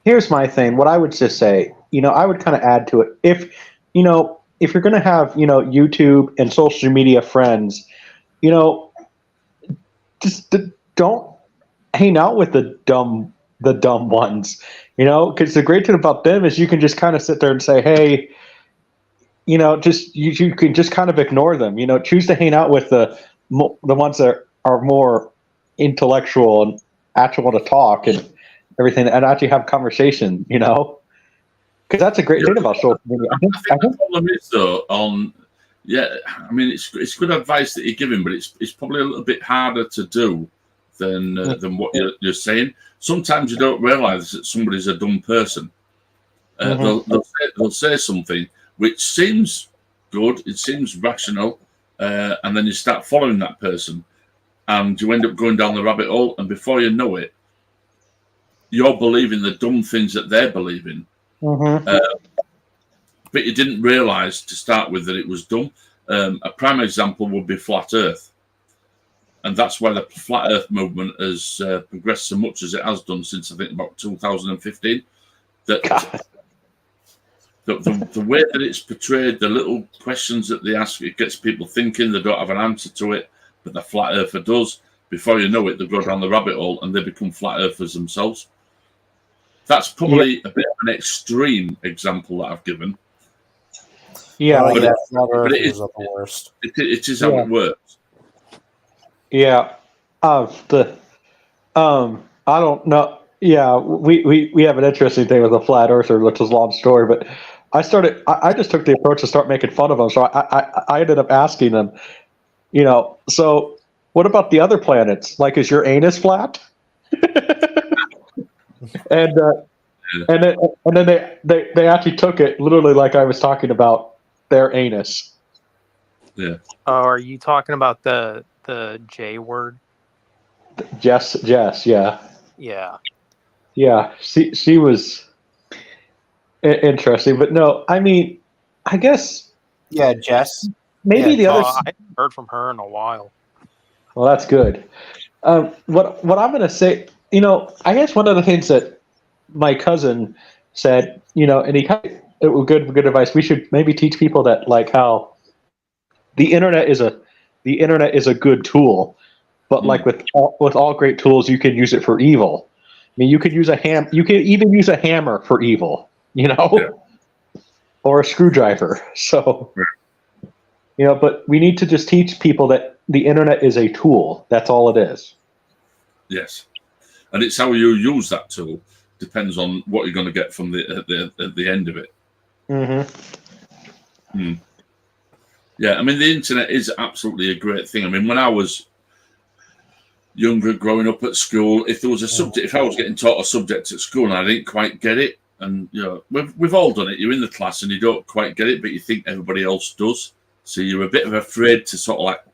Here's my thing. What I would just say, I would kind of add to it. If you're going to have, YouTube and social media friends, just don't hang out with the dumb ones, because the great thing about them is you can just kind of sit there and say, hey, you can just kind of ignore them, choose to hang out with the ones that are more intellectual and actually want to talk and everything and actually have conversation, because that's a great thing about social media. I think the problem is though I mean it's good advice that you're giving, but it's probably a little bit harder to do than what you're saying. Sometimes you don't realise that somebody's a dumb person. They'll say something which seems good, it seems rational, and then you start following that person, and you end up going down the rabbit hole, and before you know it, you're believing the dumb things that they're believing. But you didn't realise to start with that it was dumb. A prime example would be Flat Earth. And that's why the Flat Earth movement has progressed so much as it has done since, I think, about 2015. That the way that it's portrayed, the little questions that they ask, it gets people thinking. They don't have an answer to it, but the Flat Earther does. Before you know it, they go down the rabbit hole and they become Flat Earthers themselves. That's probably a bit of an extreme example that I've given. Yeah, but it is the worst. It is how it works. Yeah, I don't know. Yeah, we have an interesting thing with the Flat Earther, which is a long story. But I just took the approach to start making fun of them. So I ended up asking them, so what about the other planets? Like, is your anus flat? and then they actually took it literally like I was talking about their anus. Yeah. Are you talking about the J word? Jess, yeah. Yeah, she was interesting, but no, I mean, I guess. Yeah, Jess. Maybe the other. I haven't heard from her in a while. Well, that's good. What I'm going to say, I guess one of the things that my cousin said, and he kind of good advice. We should maybe teach people that like how the internet is a good tool, but like with all great tools, you can use it for evil. I mean, you could use you can even use a hammer for evil, or a screwdriver. So, but we need to just teach people that the internet is a tool. That's all it is. Yes, and it's how you use that tool depends on what you're going to get from at the end of it. Mm-hmm. Yeah, I mean the internet is absolutely a great thing. I mean, when I was younger, growing up at school, if there was a subject, if I was getting taught a subject at school and I didn't quite get it, and we've all done it. You're in the class and you don't quite get it, but you think everybody else does, so you're a bit of afraid to sort of like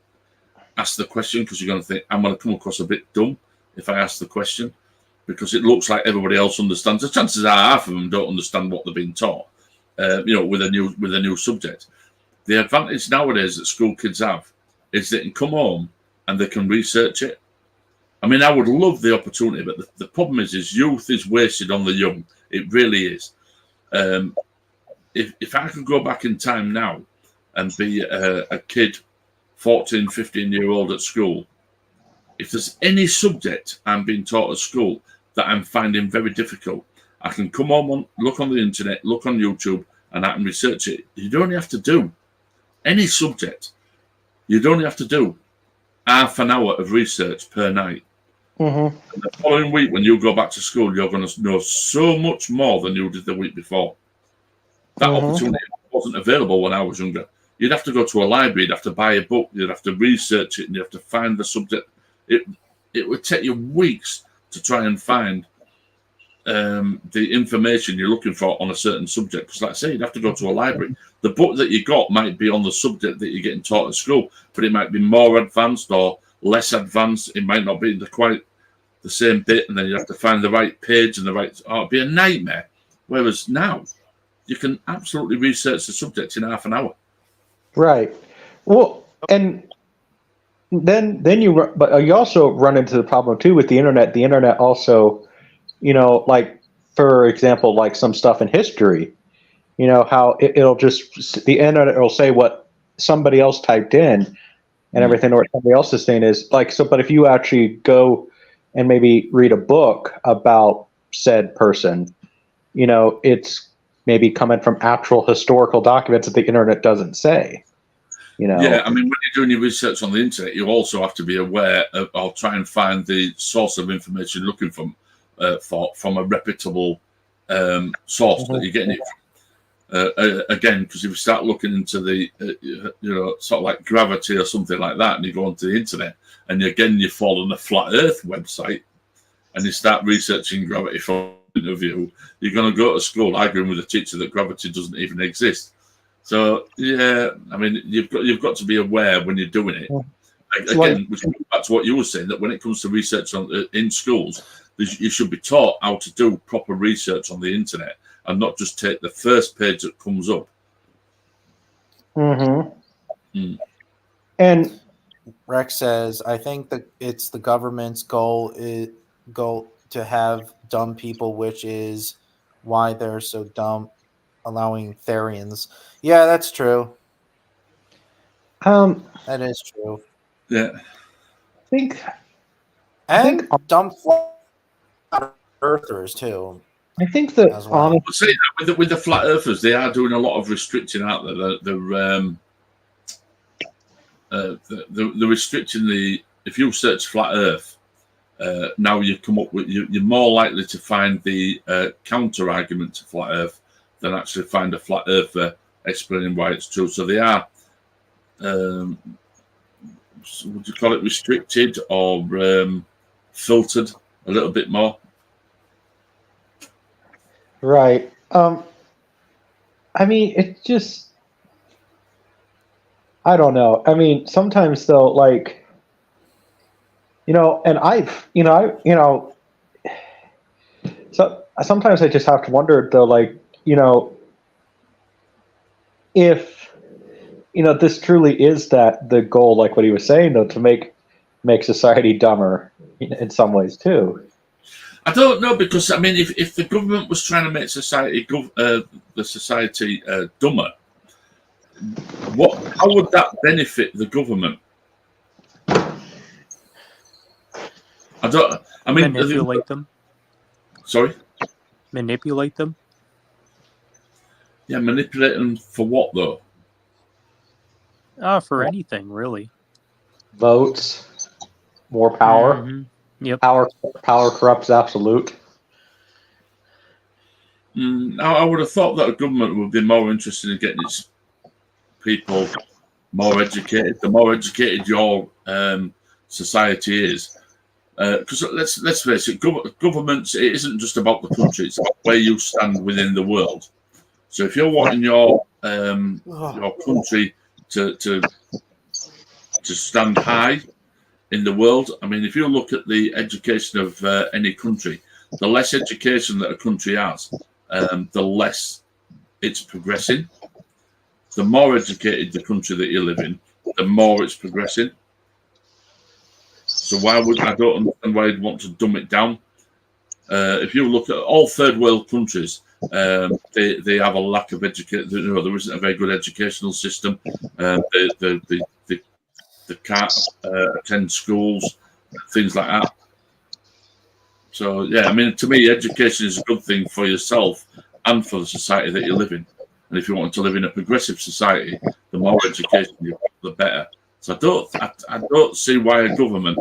ask the question because you're going to think I'm going to come across a bit dumb if I ask the question, because it looks like everybody else understands. The chances are half of them don't understand what they're being taught. With a new subject. The advantage nowadays that school kids have is they can come home and they can research it. I mean, I would love the opportunity, but the problem is youth is wasted on the young. It really is. If I could go back in time now and be a kid, 14, 15-year-old at school, if there's any subject I'm being taught at school that I'm finding very difficult, I can come home, look on the internet, look on YouTube, and I can research it. You'd only have to do any subject. You'd only have to do half an hour of research per night. Mm-hmm. And the following week, when you go back to school, you're going to know so much more than you did the week before. That opportunity wasn't available when I was younger. You'd have to go to a library, you'd have to buy a book, you'd have to research it, and you'd have to find the subject. It would take you weeks to try and find the information you're looking for on a certain subject. Because like I say, you'd have to go to a library. The book that you got might be on the subject that you're getting taught at school, but it might be more advanced or less advanced. It might not be quite the same bit, and then you have to find the right page and it'd be a nightmare. Whereas now, you can absolutely research the subject in half an hour. Right. Well, and then you also run into the problem too with the internet. The internet also, like for example, like some stuff in history, how it'll just the internet will say what somebody else typed in and everything, or what somebody else's thing is like. So, but if you actually go and maybe read a book about said person, it's maybe coming from actual historical documents that the internet doesn't say. Yeah, I mean, when you're doing your research on the internet, you also have to be aware of, or try and find the source of information you're looking from a reputable source that you're getting it from. Again, because if you start looking into the, sort of like Gravity or something like that, and you go onto the internet, and you fall on a flat Earth website, and you start researching gravity from a point of view, you're going to go to school arguing with a teacher that gravity doesn't even exist. So yeah, I mean, you've got to be aware when you're doing it. Again, which goes back to what you were saying, that when it comes to research in schools, you should be taught how to do proper research on the internet and not just take the first page that comes up. Mm-hmm. And Rex says, I think that it's the government's goal to have dumb people, which is why they're so dumb, allowing Therians. Yeah, that's true. That is true. Yeah. I think dumb flat earthers too. I think that honestly, with the flat earthers, they are doing a lot of restricting out there. They're restricting if you search flat Earth, now you come up with you're more likely to find the counter argument to flat Earth than actually find a flat earther explaining why it's true. So they are, would you call it restricted or filtered a little bit more? Right. I mean, it's just, I don't know. I mean, sometimes though, like, and so sometimes I just have to wonder though, like, if, this truly is the goal, like what he was saying though, to make make society dumber in some ways too. I don't know, because I mean, if the government was trying to make society dumber, how would that benefit the government? Manipulate them. Sorry? Manipulate them. Yeah, manipulate them for what though? For anything really. Votes, more power. Mhm. Yep. Power corrupts absolute. I would have thought that a government would be more interested in getting its people more educated. The more educated your society is, because let's face it, governments, it isn't just about the country; it's about where you stand within the world. So if you're wanting your country to stand high in the world, I mean, if you look at the education of any country, the less education that a country has, the less it's progressing. The more educated the country that you live in, the more it's progressing. So I don't understand why you'd want to dumb it down. If you look at all third world countries, they have a lack of education. There isn't a very good educational system. They can't attend schools, things like that. So yeah, I mean, to me, education is a good thing for yourself and for the society that you live in. And if you want to live in a progressive society, the more education you have, the better. So I don't see why a government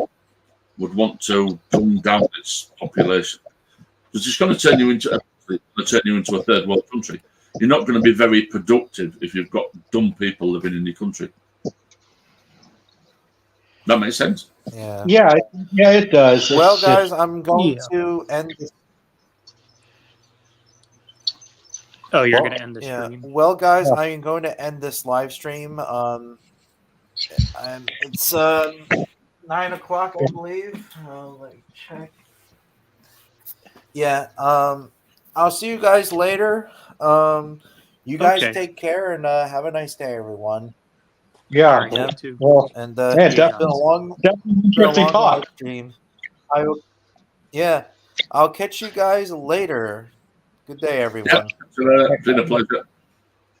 would want to dumb down its population, because it's going to turn you into a third world country. You're not going to be very productive if you've got dumb people living in your country. That makes sense. Yeah, it does. Well, guys, I'm going to end this. Oh, you're going to end the stream? Well, guys, I am going to end this live stream. It's 9 o'clock, I believe. Let me check. Yeah. I'll see you guys later. You guys take care and have a nice day, everyone. Yeah. Yeah. Too. Well, And definitely it's been a long interesting talk. live stream. I'll catch you guys later. Good day, everyone. Yeah, it's been a pleasure.